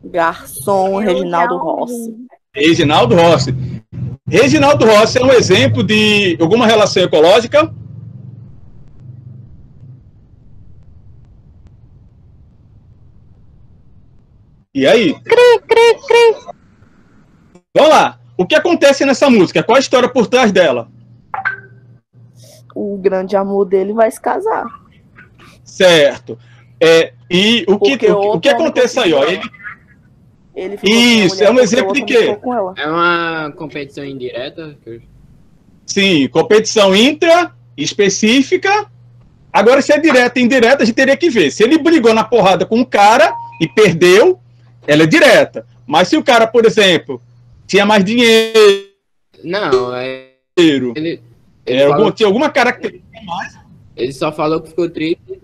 Garçom, Reginaldo Rossi.
Reginaldo Rossi. Reginaldo Rossi é um exemplo de alguma relação ecológica? E aí? Vamos lá. O que acontece nessa música? Qual a história por trás dela?
O grande amor dele vai se casar.
Certo. E o que acontece aí? Ó? Isso, é um exemplo de quê?
É uma competição indireta?
Sim, competição intra, específica. Agora, se é direta e indireta, a gente teria que ver. Se ele brigou na porrada com um cara e perdeu, ela é direta. Mas se o cara, por exemplo, tinha mais dinheiro...
Não,
tinha alguma característica a mais...
Ele só falou que ficou triste.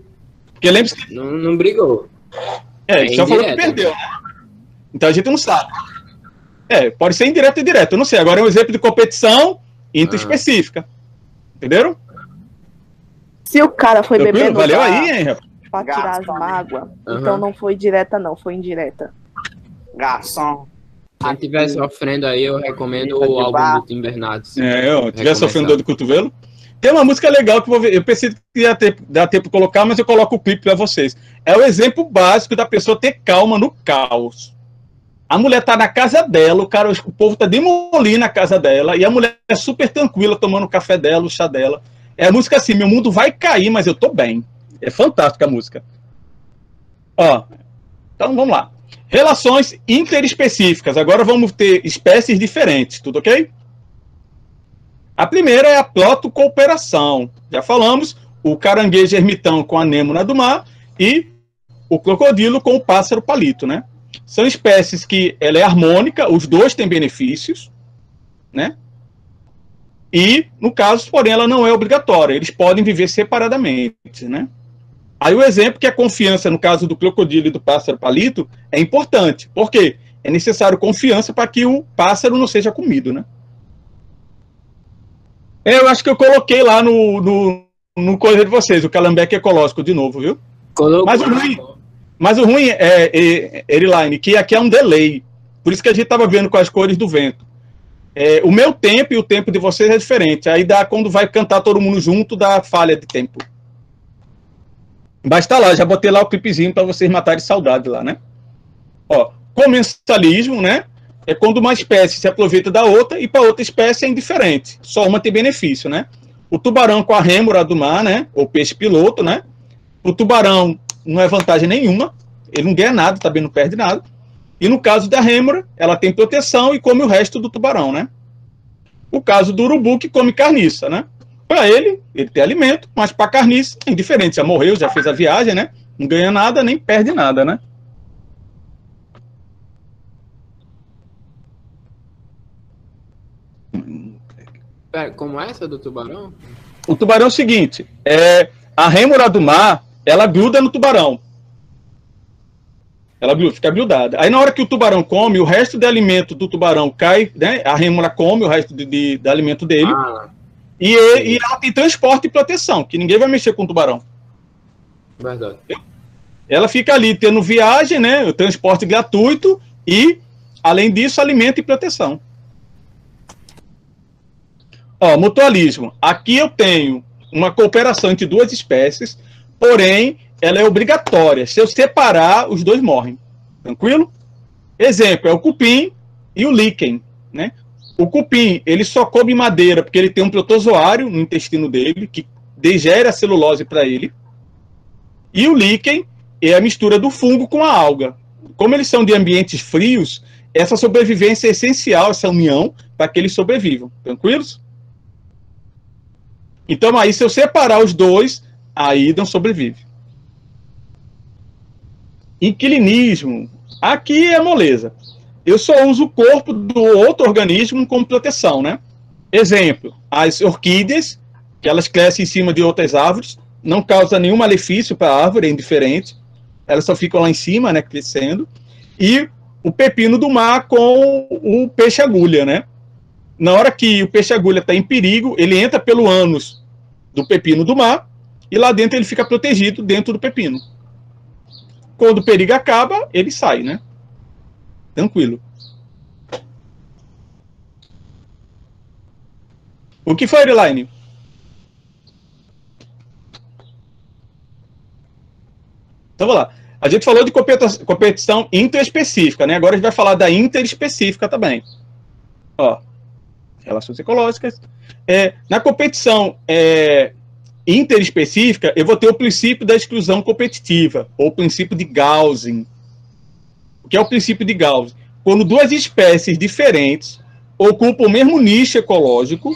Porque lembra que...
Não brigou.
Ele só falou que perdeu, né? Então a gente não sabe. Pode ser indireto e direto, eu não sei. Agora é um exemplo de competição intraespecífica. Entenderam?
Se o cara foi beber no
Valeu
bar
aí, hein,
pra tirar as mágoas, então não foi direta não, foi indireta.
Garçom.
Quem estiver sofrendo aí, eu recomendo o álbum do Tim Bernardes.
Se estiver sofrendo dor de cotovelo. Tem uma música legal que eu pensei que ia dar tempo de colocar, mas eu coloco o clipe para vocês. É o exemplo básico da pessoa ter calma no caos. A mulher tá na casa dela, o povo tá demolindo a casa dela, e a mulher é super tranquila, tomando o café dela, o chá dela. É a música assim, meu mundo vai cair, mas eu tô bem. É fantástica a música. Ó, então vamos lá. Relações interespecíficas. Agora vamos ter espécies diferentes, tudo ok? A primeira é a plotocooperação. Já falamos, o caranguejo ermitão com a anêmona do mar e o crocodilo com o pássaro palito, né? São espécies que ela é harmônica, os dois têm benefícios, né? E, no caso, porém, ela não é obrigatória. Eles podem viver separadamente, né? Aí o exemplo que a confiança, no caso do crocodilo e do pássaro palito, é importante. Por quê? É necessário confiança para que o pássaro não seja comido, né? Eu acho que eu coloquei lá no coisa de vocês, o calambeque ecológico de novo, viu?
Colocou.
Mas o ruim Eriline, que aqui é um delay. Por isso que a gente estava vendo com as cores do vento. O meu tempo e o tempo de vocês é diferente. Aí dá, quando vai cantar todo mundo junto, dá falha de tempo. Mas tá lá, já botei lá o clipezinho para vocês matarem saudade lá, né? Ó, comensalismo, né? É quando uma espécie se aproveita da outra e para outra espécie é indiferente. Só uma tem benefício, né? O tubarão com a rêmora do mar, né? Ou peixe piloto, né? O tubarão não é vantagem nenhuma, ele não ganha nada, também não perde nada. E no caso da rêmora, ela tem proteção e come o resto do tubarão, né? O caso do urubu, que come carniça, né? Para ele tem alimento, mas para carniça é indiferente, já morreu, já fez a viagem, né? Não ganha nada, nem perde nada, né?
Como essa do tubarão?
O tubarão é o seguinte, a rêmora do mar, ela gruda no tubarão. Ela fica grudada. Aí na hora que o tubarão come, o resto de alimento do tubarão cai, né? A rêmora come o resto de alimento dele. E ela tem transporte e proteção, que ninguém vai mexer com o tubarão.
Verdade.
Ela fica ali tendo viagem, né? O transporte gratuito e, além disso, alimento e proteção. Ó, mutualismo. Aqui eu tenho uma cooperação entre duas espécies, porém, ela é obrigatória. Se eu separar, os dois morrem. Tranquilo? Exemplo, é o cupim e o líquen, né? O cupim, ele só come madeira porque ele tem um protozoário no intestino dele, que digere a celulose para ele. E o líquen é a mistura do fungo com a alga. Como eles são de ambientes frios, essa sobrevivência é essencial, essa união, para que eles sobrevivam. Tranquilos? Então, aí, se eu separar os dois, aí não sobrevive. Inquilinismo. Aqui é moleza. Eu só uso o corpo do outro organismo como proteção, né? Exemplo, as orquídeas, que elas crescem em cima de outras árvores, não causa nenhum malefício para a árvore, é indiferente. Elas só ficam lá em cima, né, crescendo. E o pepino do mar com o peixe-agulha, né? Na hora que o peixe-agulha está em perigo, ele entra pelo ânus do pepino do mar e lá dentro ele fica protegido dentro do pepino. Quando o perigo acaba, ele sai, né? Tranquilo. O que foi, Eriline? Então, vamos lá. A gente falou de competição interespecífica, né? Agora a gente vai falar da interespecífica também. Ó, relações ecológicas. Na competição interespecífica, eu vou ter o princípio da exclusão competitiva, ou o princípio de Gauss. O que é o princípio de Gauss? Quando duas espécies diferentes ocupam o mesmo nicho ecológico,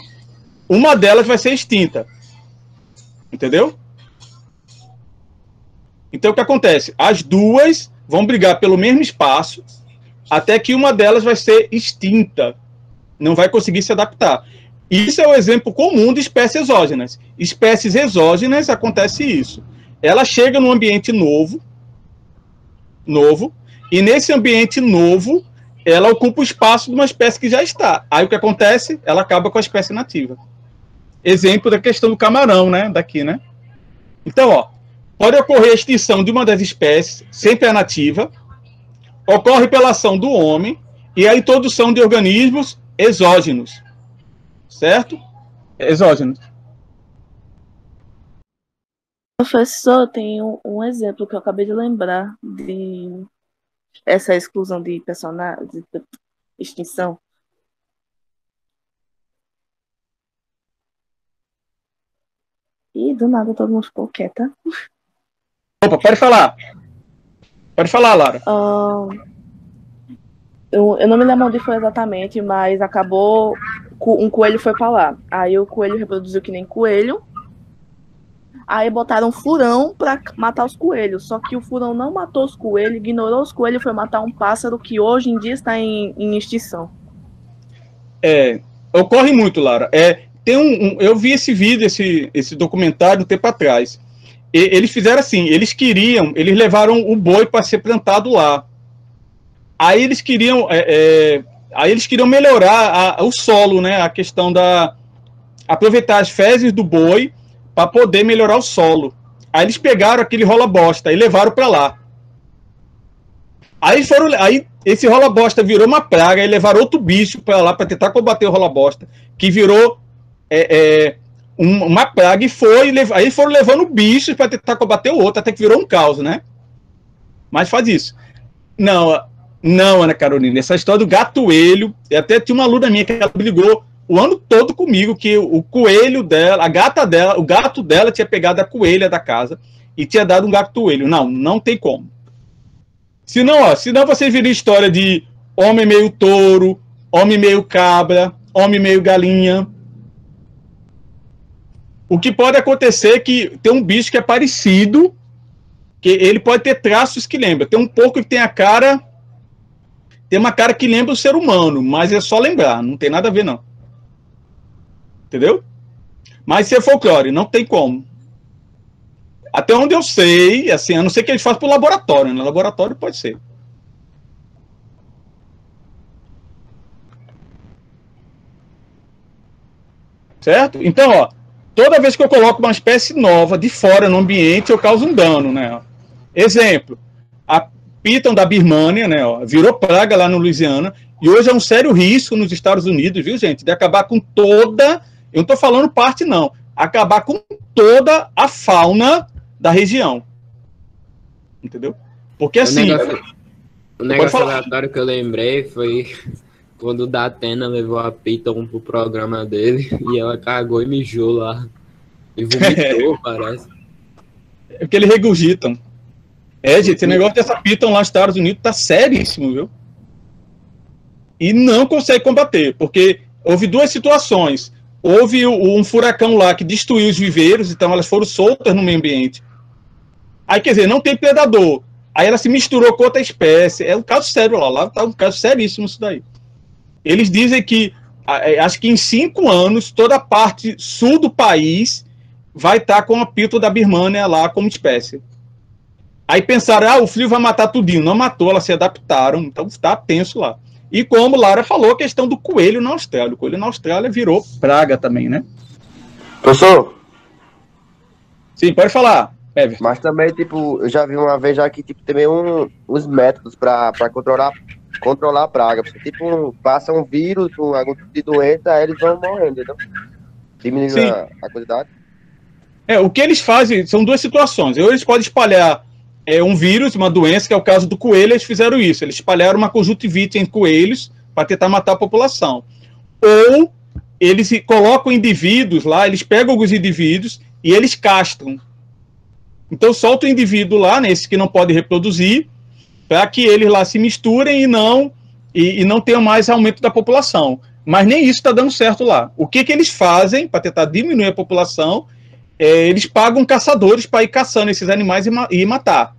uma delas vai ser extinta. Entendeu? Então, o que acontece? As duas vão brigar pelo mesmo espaço, até que uma delas vai ser extinta. Não vai conseguir se adaptar. Isso é o exemplo comum de espécies exógenas. Espécies exógenas, acontece isso. Ela chega num ambiente novo, e nesse ambiente novo, ela ocupa o espaço de uma espécie que já está. Aí o que acontece? Ela acaba com a espécie nativa. Exemplo da questão do camarão, né? Daqui, né? Então, ó, pode ocorrer a extinção de uma das espécies, sempre a nativa, ocorre pela ação do homem e a introdução de organismos exógenos. Certo? Exógenos.
Professor, tem um exemplo que eu acabei de lembrar de essa exclusão de personagens, de extinção. E do nada todo mundo ficou quieta.
Opa, pode falar. Pode falar, Lara.
Eu não me lembro onde foi exatamente, mas acabou. Um coelho foi pra lá. Aí o coelho reproduziu que nem coelho. Aí botaram um furão pra matar os coelhos. Só que o furão não matou os coelhos, ignorou os coelhos e foi matar um pássaro que hoje em dia está em extinção.
Ocorre muito, Lara. Eu vi esse vídeo, esse documentário um tempo atrás. Eles fizeram assim, eles levaram o boi para ser plantado lá. Aí eles queriam melhorar o solo, né? A questão aproveitar as fezes do boi para poder melhorar o solo. Aí eles pegaram aquele rola-bosta e levaram para lá. Aí esse rola-bosta virou uma praga e levaram outro bicho para lá para tentar combater o rola-bosta, que virou uma praga aí foram levando bichos para tentar combater o outro, até que virou um caos, né? Mas faz isso. Não, Ana Carolina, essa história do gato-coelho, até tinha uma aluna minha que ela brigou o ano todo comigo, que o coelho dela, o gato dela tinha pegado a coelha da casa e tinha dado um gato-coelho. Não tem como. Senão vocês viram história de homem meio touro, homem meio cabra, homem meio galinha. O que pode acontecer é que tem um bicho que é parecido, que ele pode ter traços que lembra. Tem um porco que tem uma cara que lembra o ser humano, mas é só lembrar, não tem nada a ver, não. Entendeu? Mas se é folclore, não tem como. Até onde eu sei, assim, a não ser que eles façam para o laboratório, né? Laboratório pode ser. Certo? Então, ó, toda vez que eu coloco uma espécie nova de fora no ambiente, eu causo um dano, né? Exemplo, a piton da Birmania, né, ó, virou praga lá no Louisiana, e hoje é um sério risco nos Estados Unidos, viu, gente, de acabar com toda, eu não estou falando parte, não, acabar com toda a fauna da região. Entendeu? Porque assim...
O negócio aleatório que eu lembrei foi quando o Datena levou a Piton pro programa dele e ela cagou e mijou lá. E vomitou, parece.
É porque eles regurgitam. Gente, esse negócio dessa Piton lá nos Estados Unidos tá seríssimo, viu? E não consegue combater, porque houve duas situações. Houve um furacão lá que destruiu os viveiros, então elas foram soltas no meio ambiente. Aí, quer dizer, não tem predador. Aí ela se misturou com outra espécie. É um caso sério lá tá um caso seríssimo isso daí. Eles dizem que, acho que em 5 anos, toda a parte sul do país vai estar com a Piton da Birmania lá como espécie. Aí pensaram, o frio vai matar tudinho. Não matou, elas se adaptaram, então está tenso lá. E como Lara falou, a questão do coelho na Austrália. O coelho na Austrália virou praga também, né?
Professor?
Sim, pode falar, Ever.
Mas também, tipo, eu já vi uma vez já que, tipo, também uns métodos para controlar a praga. Porque, tipo, passa um vírus, algum tipo de doença, aí eles vão morrendo, entendeu? Diminuindo a quantidade.
O que eles fazem são duas situações. Ou eles podem espalhar um vírus, uma doença, que é o caso do coelho, eles fizeram isso. Eles espalharam uma conjuntivite em coelhos para tentar matar a população. Ou eles colocam indivíduos lá, eles pegam alguns indivíduos e eles castram. Então solta o indivíduo lá, esses que não podem reproduzir, para que eles lá se misturem e não tenham mais aumento da população. Mas nem isso está dando certo lá. O que eles fazem para tentar diminuir a população? Eles pagam caçadores para ir caçando esses animais e matar.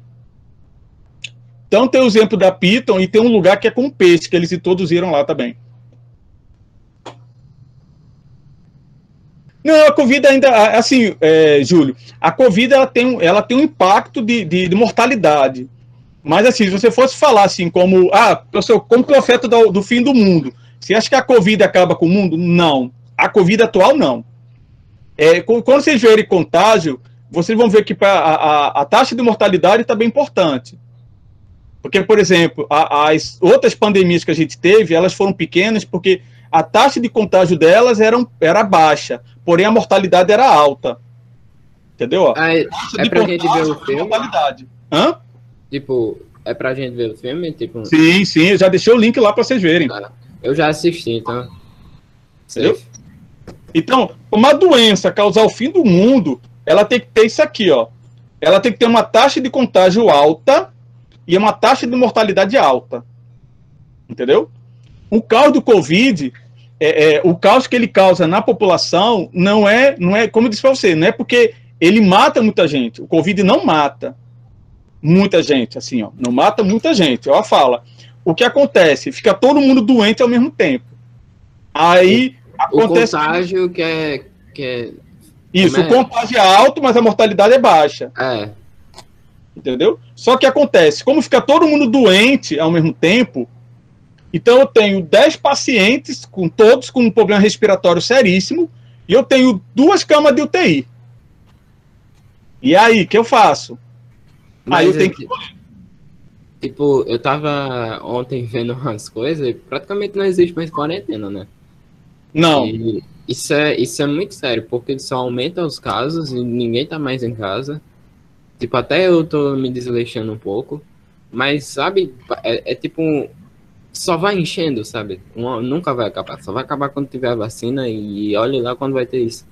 Então tem o exemplo da Piton e tem um lugar que é com peixe, que eles introduziram lá também. Não, a Covid ainda, assim, Júlio, a Covid ela tem um impacto de mortalidade. Mas assim, se você fosse falar assim, como profeta do fim do mundo, você acha que a Covid acaba com o mundo? Não. A Covid atual, não. Quando vocês verem contágio, vocês vão ver que a taxa de mortalidade está bem importante. Porque, por exemplo, as outras pandemias que a gente teve, elas foram pequenas porque a taxa de contágio delas era baixa, porém a mortalidade era alta. Entendeu? Ó,
É pra gente ver o filme?
Mortalidade. Hã?
Tipo, é pra gente ver o filme? Tipo...
Sim, eu já deixei o link lá para vocês verem.
Eu já assisti, então.
Entendeu? Então, uma doença causar o fim do mundo, ela tem que ter isso aqui, ó. Ela tem que ter uma taxa de contágio alta e uma taxa de mortalidade alta. Entendeu? O caos do Covid, o caos que ele causa na população não é, como eu disse para você, não é porque ele mata muita gente. O Covid não mata muita gente, assim, ó. Não mata muita gente. Ó, fala. O que acontece? Fica todo mundo doente ao mesmo tempo. Aí acontece.
O contágio que é...
Isso, o contágio é alto, mas a mortalidade é baixa.
É.
Entendeu? Só que acontece, como fica todo mundo doente ao mesmo tempo, então eu tenho 10 pacientes, todos com um problema respiratório seríssimo, e eu tenho 2 camas de UTI. E aí, o que eu faço? Aí eu tenho que...
Tipo, eu tava ontem vendo umas coisas e praticamente não existe mais quarentena, né?
Não.
E isso é muito sério, porque só aumenta os casos e ninguém tá mais em casa. Tipo, até eu tô me desleixando um pouco, mas, sabe, tipo, só vai enchendo, sabe? Nunca vai acabar, só vai acabar quando tiver a vacina e olhe lá quando vai ter isso.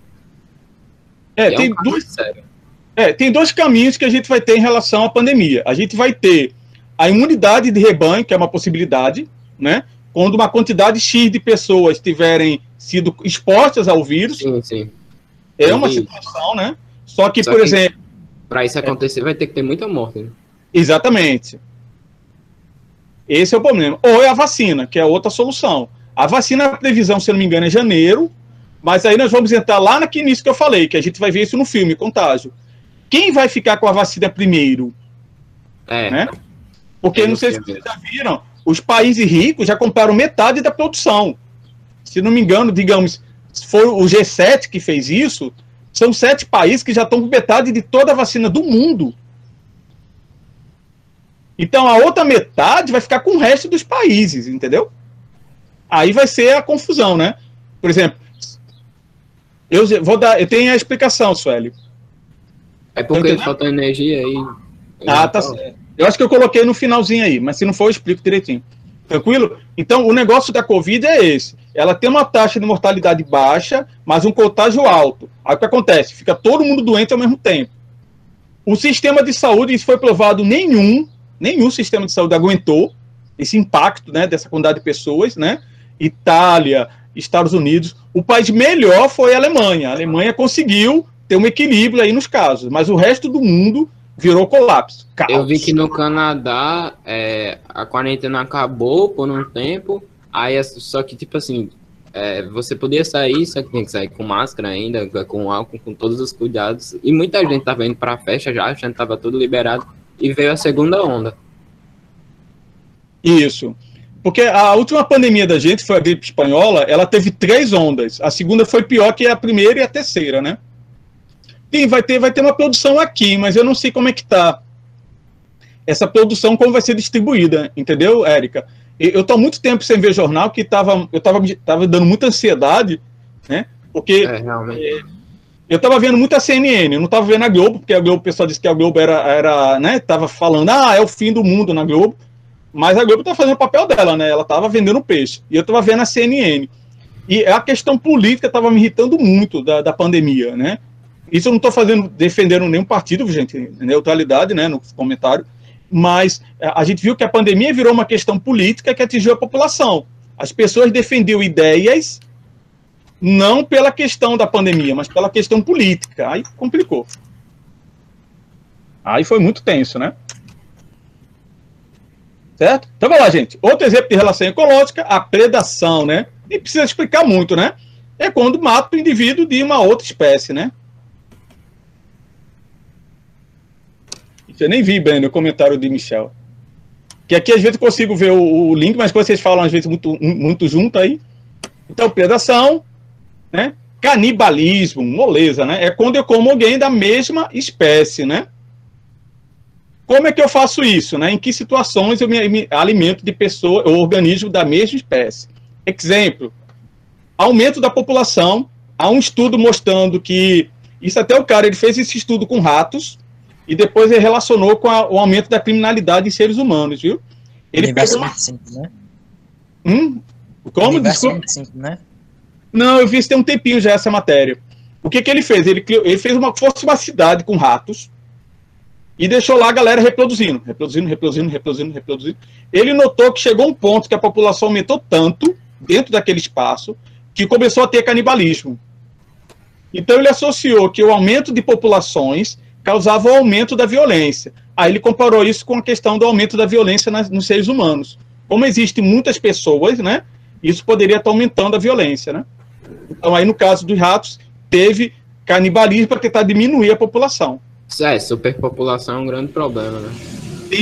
Tem 2 caminhos que a gente vai ter em relação à pandemia. A gente vai ter a imunidade de rebanho, que é uma possibilidade, né? Quando uma quantidade X de pessoas tiverem sido expostas ao vírus.
Sim.
É uma situação, né? Só que, por exemplo...
Para isso acontecer, vai ter que ter muita morte, né?
Exatamente. Esse é o problema. Ou é a vacina, que é outra solução. A vacina, a previsão, se eu não me engano, é janeiro, mas aí nós vamos entrar lá naquele início que eu falei, que a gente vai ver isso no filme, Contágio. Quem vai ficar com a vacina primeiro? Né? Porque, não sei se vocês já viram, os países ricos já compraram metade da produção. Se não me engano, digamos, se for o G7 que fez isso, são 7 países que já estão com metade de toda a vacina do mundo. Então, a outra metade vai ficar com o resto dos países, entendeu? Aí vai ser a confusão, né? Por exemplo, eu tenho a explicação, Sueli.
É porque falta energia aí.
Tá certo. Eu acho que eu coloquei no finalzinho aí, mas se não for, eu explico direitinho. Tranquilo? Então, o negócio da Covid é esse. Ela tem uma taxa de mortalidade baixa, mas um contágio alto. Aí o que acontece? Fica todo mundo doente ao mesmo tempo. O sistema de saúde, isso foi provado, nenhum sistema de saúde aguentou esse impacto, né, dessa quantidade de pessoas, né? Itália, Estados Unidos. O país melhor foi a Alemanha. A Alemanha conseguiu ter um equilíbrio aí nos casos, mas o resto do mundo virou colapso. Caos.
Eu vi que no Canadá a quarentena acabou por um tempo, aí só que tipo assim, você podia sair, só que tem que sair com máscara ainda, com álcool, com todos os cuidados, e muita gente tava indo pra festa já, achando que tava tudo liberado, e veio a segunda onda.
Isso. Porque a última pandemia da gente foi a gripe espanhola, ela teve 3 ondas. A segunda foi pior que a primeira e a terceira, né? Sim, vai ter uma produção aqui, mas eu não sei como é que tá essa produção, como vai ser distribuída, entendeu, Érica? Eu tô há muito tempo sem ver jornal, que eu tava dando muita ansiedade, né? Porque eu tava vendo muito a CNN, eu não tava vendo a Globo, porque a Globo, o pessoal disse que a Globo era, né, tava falando, é o fim do mundo na Globo, mas a Globo tá fazendo o papel dela, né? Ela tava vendendo peixe, e eu tava vendo a CNN. E a questão política tava me irritando muito da pandemia, né? Isso eu não estou defendendo nenhum partido, gente, neutralidade, né, no comentário, mas a gente viu que a pandemia virou uma questão política que atingiu a população. As pessoas defendiam ideias não pela questão da pandemia, mas pela questão política. Aí complicou. Aí foi muito tenso, né? Certo? Então vamos lá, gente. Outro exemplo de relação ecológica, a predação, né? Nem precisa explicar muito, né? É quando mata o indivíduo de uma outra espécie, né? Eu nem vi, Breno, o comentário de Michel. Que aqui às vezes eu consigo ver o link, mas vocês falam às vezes muito junto aí. Então, predação, né? Canibalismo, moleza, né? É quando eu como alguém da mesma espécie, né? Como é que eu faço isso, né? Em que situações eu me alimento de pessoa ou organismo da mesma espécie? Exemplo, aumento da população. Há um estudo mostrando que Isso até o cara, ele fez esse estudo com ratos e depois ele relacionou com o aumento da criminalidade em seres humanos, viu? Ele
Universo
pegou
25, né?
Como?
Universo
Desculpa.
25, né?
Não, eu vi isso tem um tempinho já essa matéria. O que ele fez? Ele fez uma cidade com ratos e deixou lá a galera reproduzindo. Ele notou que chegou um ponto que a população aumentou tanto dentro daquele espaço que começou a ter canibalismo. Então ele associou que o aumento de populações causava o aumento da violência. Aí ele comparou isso com a questão do aumento da violência nos seres humanos. Como existem muitas pessoas, né? Isso poderia estar aumentando a violência, né? Então aí no caso dos ratos teve canibalismo para tentar diminuir a população.
Superpopulação é um grande problema, né?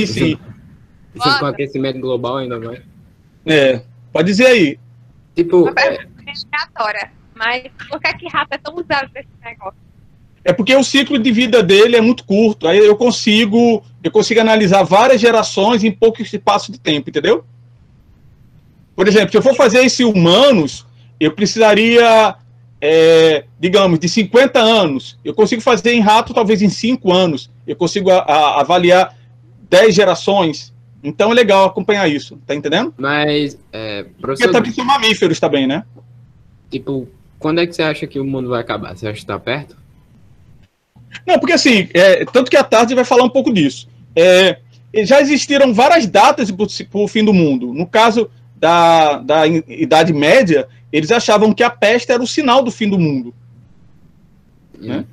Sim.
Junto com o aquecimento global ainda mais.
Pode dizer aí.
Tipo,
Uma pergunta aleatória, mas por que rato é tão usado nesse negócio?
É porque o ciclo de vida dele é muito curto. Aí eu consigo analisar várias gerações em pouco espaço de tempo, entendeu? Por exemplo, se eu for fazer isso em humanos, eu precisaria, digamos, de 50 anos. Eu consigo fazer em rato talvez em 5 anos. Eu consigo avaliar 10 gerações. Então é legal acompanhar isso, tá entendendo?
Mas,
porque também são mamíferos também, né?
Tipo, quando é que você acha que o mundo vai acabar? Você acha que tá perto?
Não, porque assim, tanto que à tarde vai falar um pouco disso. Já existiram várias datas para o fim do mundo. No caso da Idade Média, eles achavam que a peste era o sinal do fim do mundo. Né?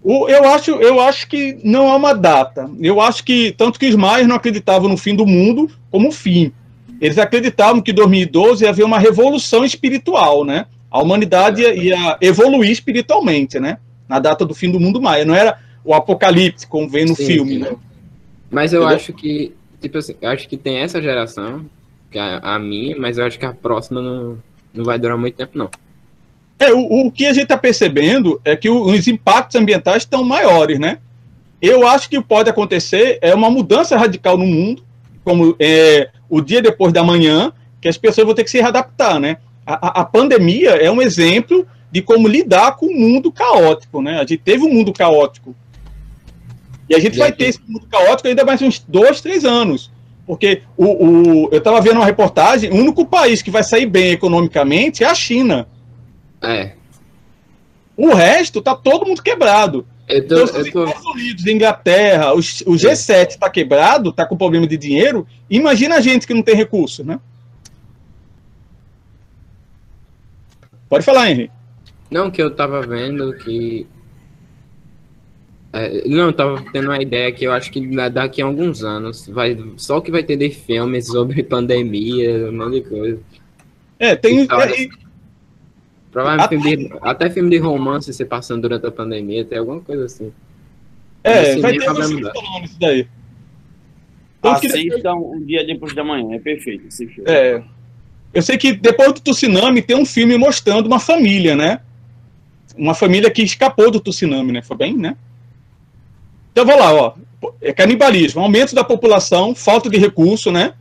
Eu acho que não há uma data. Eu acho que, tanto que os maias não acreditavam no fim do mundo como fim. Eles acreditavam que em 2012 ia haver uma revolução espiritual, né? A humanidade ia evoluir espiritualmente, né? Na data do fim do mundo maia. Não era o apocalipse, como vem no filme, né?
Mas eu acho que, tipo assim, eu acho que tem essa geração, que é a minha, mas eu acho que a próxima não vai durar muito tempo, não.
O que a gente está percebendo é que os impactos ambientais estão maiores, né? Eu acho que pode acontecer uma mudança radical no mundo, como o dia depois da manhã, que as pessoas vão ter que se readaptar, né? A pandemia é um exemplo de como lidar com o mundo caótico, né? A gente teve um mundo caótico. E a gente vai ter esse mundo caótico ainda mais uns 2, 3 anos. Porque eu estava vendo uma reportagem, o único país que vai sair bem economicamente é a China. O resto tá todo mundo quebrado. Então, se os Estados Unidos, Inglaterra, o G7 está quebrado, está com problema de dinheiro, imagina a gente que não tem recurso, né? Pode falar, Henry.
Não, que eu tava vendo que... não, eu tava tendo uma ideia que eu acho que daqui a alguns anos, só que vai ter de filmes sobre pandemia, um monte de coisa.
Tem...
Provavelmente até filme de romance se passando durante a pandemia, tem alguma coisa assim.
Vai ter isso daí.
Assistam Um Dia Depois da Manhã, é perfeito esse filme.
Eu sei que depois do tsunami tem um filme mostrando uma família, né? Uma família que escapou do tsunami, né? Foi bem, né? Então, vou lá, ó. Canibalismo, aumento da população, falta de recurso, né?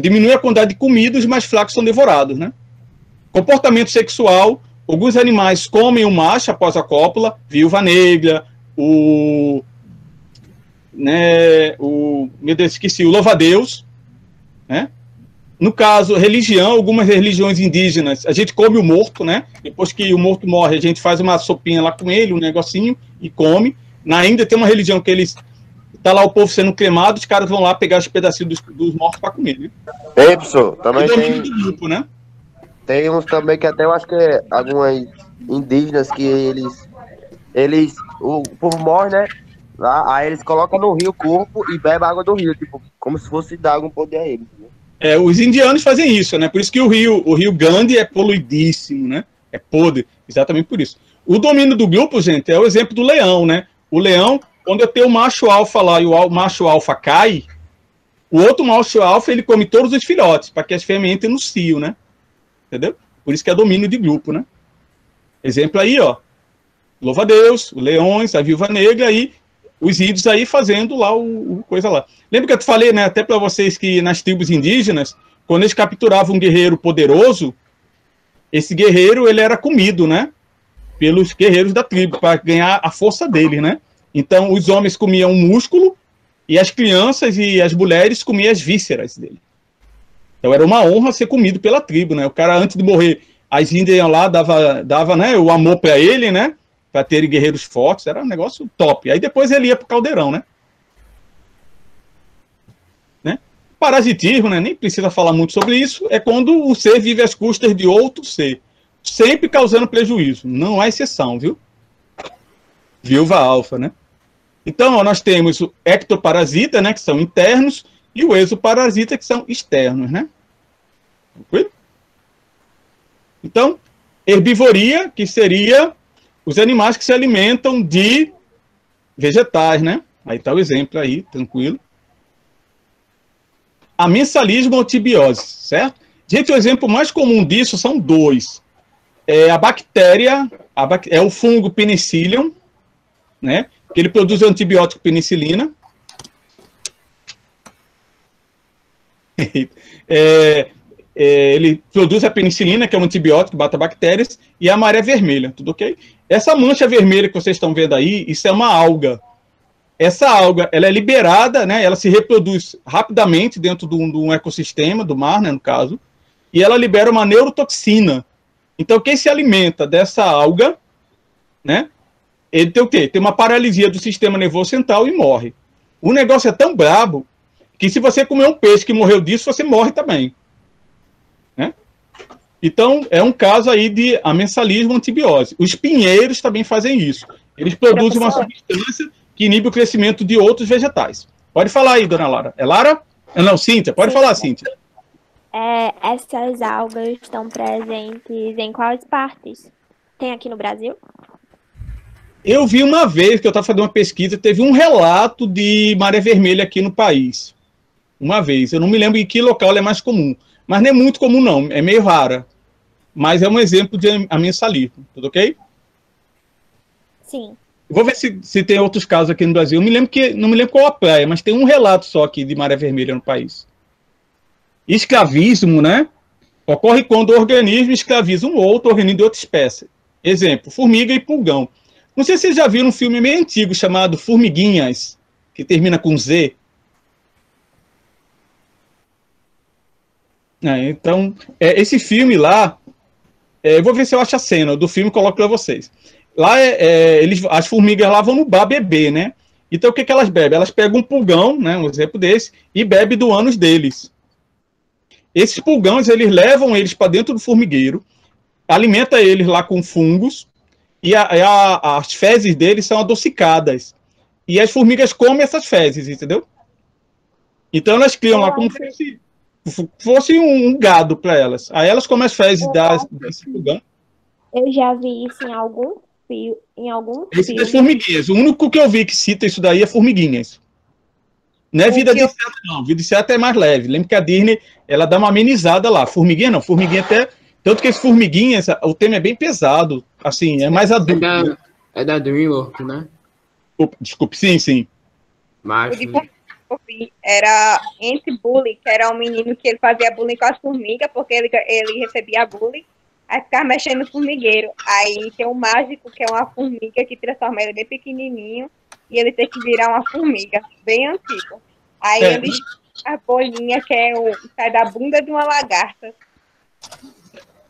Diminui a quantidade de comida, os mais fracos são devorados, né? Comportamento sexual, alguns animais comem o macho após a cópula, viúva negra, meu Deus, esqueci, o louva-a-Deus, né? No caso, religião, algumas religiões indígenas, a gente come o morto, né? Depois que o morto morre, a gente faz uma sopinha lá com ele, um negocinho, e come. Na Índia tem uma religião que eles... Tá lá o povo sendo cremado, os caras vão lá pegar os pedacinhos dos mortos para comer, né?
Professor, também tem...
do grupo, né?
Tem uns também que até eu acho que algumas indígenas que o povo morre, né? Lá, aí eles colocam no rio o corpo e bebem água do rio, tipo, como se fosse dar algum poder a eles. Né?
Os indianos fazem isso, né? Por isso que o rio Gandhi é poluidíssimo, né? É podre, exatamente por isso. O domínio do grupo, gente, é o exemplo do leão, né? O leão, quando eu tenho o macho alfa lá e o macho alfa cai, o outro macho alfa, ele come todos os filhotes, para que as fêmeas entrem no cio, né? Entendeu? Por isso que é domínio de grupo, né? Exemplo aí, ó. Louva-a-Deus, os leões, a viúva negra e os índios aí fazendo lá o coisa lá. Lembra que eu te falei, né, até para vocês que nas tribos indígenas, quando eles capturavam um guerreiro poderoso, esse guerreiro, ele era comido, né? pelos guerreiros da tribo, para ganhar a força deles, né? Então, os homens comiam músculo e as crianças e as mulheres comiam as vísceras dele. Então, era uma honra ser comido pela tribo, né? O cara, antes de morrer, as índias iam lá, dava né, o amor para ele, né? Para terem guerreiros fortes, era um negócio top. Aí depois ele ia pro caldeirão, né? Parasitismo, né? Nem precisa falar muito sobre isso, é quando o ser vive às custas de outro ser, sempre causando prejuízo. Não há exceção, viu? Viúva alfa, né? Então, ó, nós temos o ectoparasita, né, que são internos, e o exoparasita, que são externos, né? Tranquilo? Então, herbivoria, que seria os animais que se alimentam de vegetais, né? Aí tá o exemplo aí, tranquilo. Amensalismo ou antibiose, certo? Gente, o exemplo mais comum disso são dois. A bactéria, é o fungo Penicillium, né? Que ele produz o antibiótico penicilina. Ele produz a penicilina, que é um antibiótico que mata bactérias, e a maré vermelha, tudo ok? Essa mancha vermelha que vocês estão vendo aí, isso é uma alga. Essa alga, ela é liberada, né? Ela se reproduz rapidamente dentro de um ecossistema, do mar, né, no caso, e ela libera uma neurotoxina. Então, quem se alimenta dessa alga, né, ele tem o quê? Tem uma paralisia do sistema nervoso central e morre. O negócio é tão brabo que se você comer um peixe que morreu disso, você morre também. Né? Então, é um caso aí de amensalismo antibiose. Os pinheiros também fazem isso. Eles produzem uma substância que inibe o crescimento de outros vegetais. Pode falar aí, dona Lara. É Lara? Não, Cíntia. Pode falar, Cíntia.
Essas algas estão presentes em quais partes? Tem aqui no Brasil?
Eu vi uma vez que eu estava fazendo uma pesquisa, teve um relato de maré vermelha aqui no país. Uma vez. Eu não me lembro em que local ela é mais comum. Mas não é muito comum, não. É meio rara. Mas é um exemplo de amensalismo. Tudo ok?
Sim.
Vou ver se tem outros casos aqui no Brasil. Não me lembro qual a praia, mas tem um relato só aqui de maré vermelha no país. Escravismo, né? Ocorre quando o organismo escraviza um outro organismo de outra espécie. Exemplo, formiga e pulgão. Não sei se vocês já viram um filme meio antigo chamado Formiguinhas, que termina com Z. Então, esse filme lá, eu vou ver se eu acho a cena do filme e coloco para vocês. Lá, as formigas lá vão no bar beber, né? Então, o que elas bebem? Elas pegam um pulgão, né, um exemplo desse, e bebem do ânus deles. Esses pulgões, eles levam eles para dentro do formigueiro, alimenta eles lá com fungos, e as fezes deles são adocicadas. E as formigas comem essas fezes, entendeu? Então, elas criam lá como se fosse um gado para elas. Aí elas comem as fezes desse pulgão.
Eu já vi isso em algum filme.
Esse das formiguinhas. O único que eu vi que cita isso daí é Formiguinhas. Não é Vida de Inseto, não. Vida de Inseto é mais leve. Lembra que a Disney, ela dá uma amenizada lá. Formiguinha não. Formiguinha até... Tanto que esse Formiguinhas, o tema é bem pesado. Assim, é mais adulto.
É da DreamWorks, né?
Desculpe, sim.
Mas...
Eu vi, era anti-bullying, que era um menino que ele fazia bullying com as formigas, porque ele recebia bullying. Aí ficava mexendo no formigueiro. Aí tem um mágico, que é uma formiga, que transforma ele bem pequenininho, e ele tem que virar uma formiga, bem antigo. Aí ele a bolinha, que sai da bunda de uma lagarta.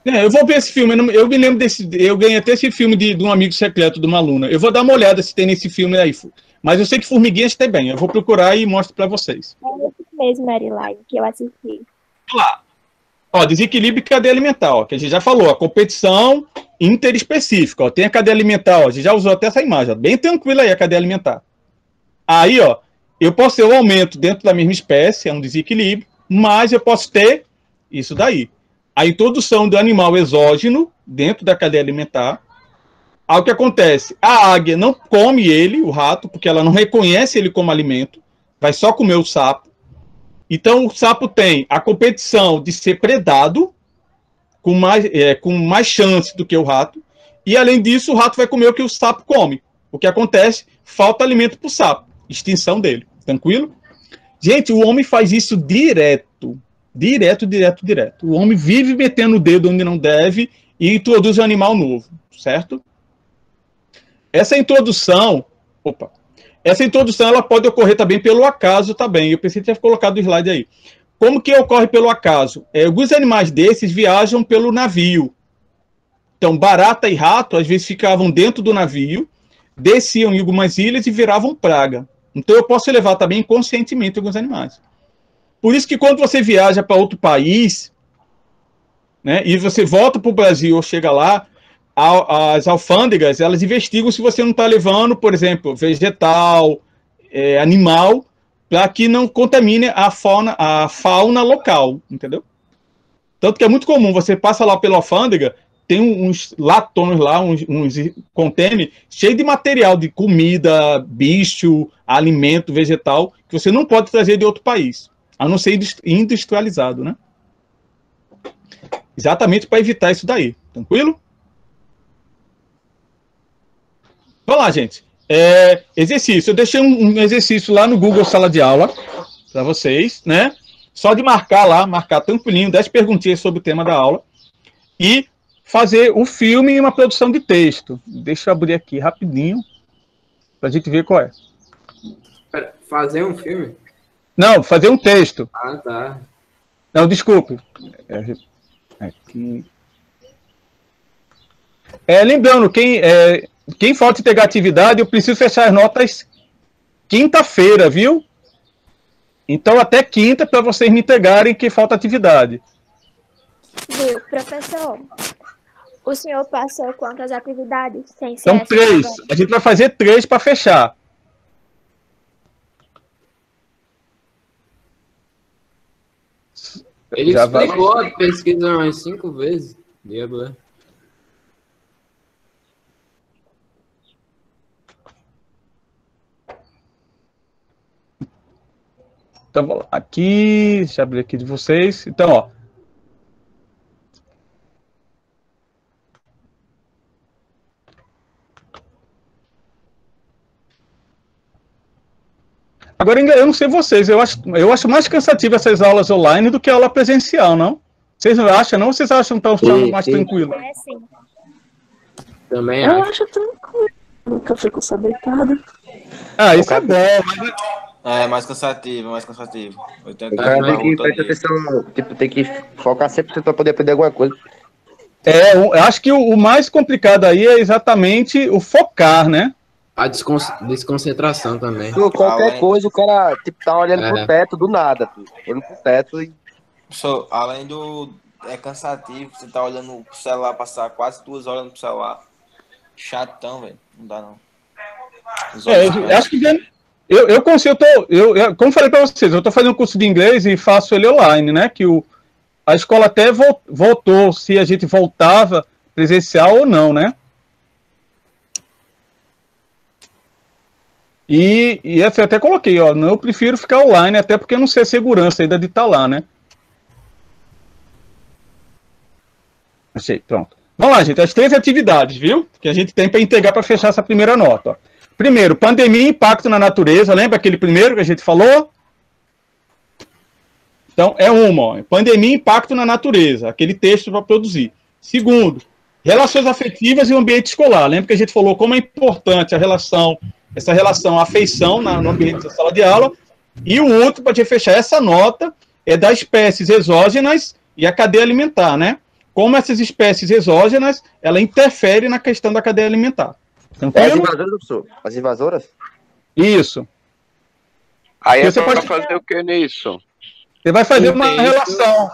Eu vou ver esse filme, eu me lembro desse, eu ganhei até esse filme de um amigo secreto de uma aluna. Eu vou dar uma olhada se tem nesse filme aí. Mas eu sei que Formiguinhas tem bem, eu vou procurar e mostro para vocês.
É esse mesmo, Maryline, que eu assisti.
Lá. Ó, desequilíbrio e cadeia alimentar, ó, que a gente já falou, a competição interespecífica, ó, tem a cadeia alimentar, ó, a gente já usou até essa imagem, ó, bem tranquila aí a cadeia alimentar. Aí, ó, eu posso ter um aumento dentro da mesma espécie, é um desequilíbrio, mas eu posso ter isso daí. A introdução do animal exógeno dentro da cadeia alimentar. Aí o que acontece? A águia não come ele, o rato, porque ela não reconhece ele como alimento, vai só comer o sapo. Então, o sapo tem a competição de ser predado com mais chance do que o rato. E, além disso, o rato vai comer o que o sapo come. O que acontece? Falta alimento para o sapo. Extinção dele. Tranquilo? Gente, o homem faz isso direto. Direto. O homem vive metendo o dedo onde não deve e introduz um animal novo. Certo? essa introdução ela pode ocorrer também pelo acaso também. Eu pensei que tinha colocado o slide aí. Como que ocorre pelo acaso? Alguns animais desses viajam pelo navio. Então, barata e rato, às vezes, ficavam dentro do navio, desciam em algumas ilhas e viravam praga. Então, eu posso levar também inconscientemente alguns animais. Por isso que quando você viaja para outro país, né, e você volta para o Brasil ou chega lá, as alfândegas, elas investigam se você não está levando, por exemplo, vegetal, animal, para que não contamine a fauna local, entendeu? Tanto que é muito comum, você passa lá pela alfândega, tem uns latões lá, uns contêineres cheios de material de comida, bicho, alimento, vegetal, que você não pode trazer de outro país, a não ser industrializado, né? Exatamente para evitar isso daí. Tranquilo? Vamos lá, gente. Exercício. Eu deixei um exercício lá no Google Sala de Aula para vocês, né? Só de marcar lá, marcar tranquilinho, 10 perguntinhas sobre o tema da aula e fazer o filme e uma produção de texto. Deixa eu abrir aqui rapidinho para a gente ver qual é.
Fazer um filme?
Não, fazer um texto.
Ah, tá.
Não, desculpe. Aqui. Lembrando, quem falta pegar atividade, eu preciso fechar as notas quinta-feira, viu? Então, até quinta, para vocês me entregarem que falta atividade.
Viu, professor? O senhor passou quantas atividades? Sem ser
São 3. A gente vai fazer 3 para fechar.
Ele explicou a pesquisa umas 5 vezes. Diabo.
Então, vamos lá. Aqui, deixa eu abrir aqui de vocês. Então, ó. Agora, eu não sei vocês, eu acho mais cansativo essas aulas online do que a aula presencial, não? Vocês não acham, não? Ou vocês acham que estão mais tranquilo?
Sim.
Também
eu acho tranquilo, nunca fico só deitada.
Isso é bom, mas...
É mais cansativo, mais cansativo.
O cara tem que prestar atenção, tipo, tem que focar sempre para poder aprender alguma coisa.
Eu acho que o mais complicado aí é exatamente o focar, né?
A desconcentração também.
Qualquer coisa, o cara tipo, tá olhando pro teto do nada. Olhando pro teto e...
Além do... É cansativo, você tá olhando pro celular, passar quase 2 horas no celular. Chatão, velho. Não dá, não.
Eu acho que... Eu consigo, como falei para vocês, eu estou fazendo um curso de inglês e faço ele online, né? Que a escola até voltou, se a gente voltava presencial ou não, né? E assim, eu até coloquei, ó, eu prefiro ficar online, até porque eu não sei a segurança ainda de estar lá, né? Achei, pronto. Vamos lá, gente, as 3 atividades, viu? Que a gente tem para integrar para fechar essa primeira nota, ó. Primeiro, pandemia e impacto na natureza. Lembra aquele primeiro que a gente falou? Então, ó, pandemia e impacto na natureza. Aquele texto para produzir. Segundo, relações afetivas e o ambiente escolar. Lembra que a gente falou como é importante essa relação, a afeição no ambiente da sala de aula. E o outro, para a gente fechar essa nota, é das espécies exógenas e a cadeia alimentar, né? Como essas espécies exógenas, ela interfere na questão da cadeia alimentar.
As invasoras, professor? As invasoras?
Isso.
Aí você pode fazer o que nisso?
Você vai fazer uma relação.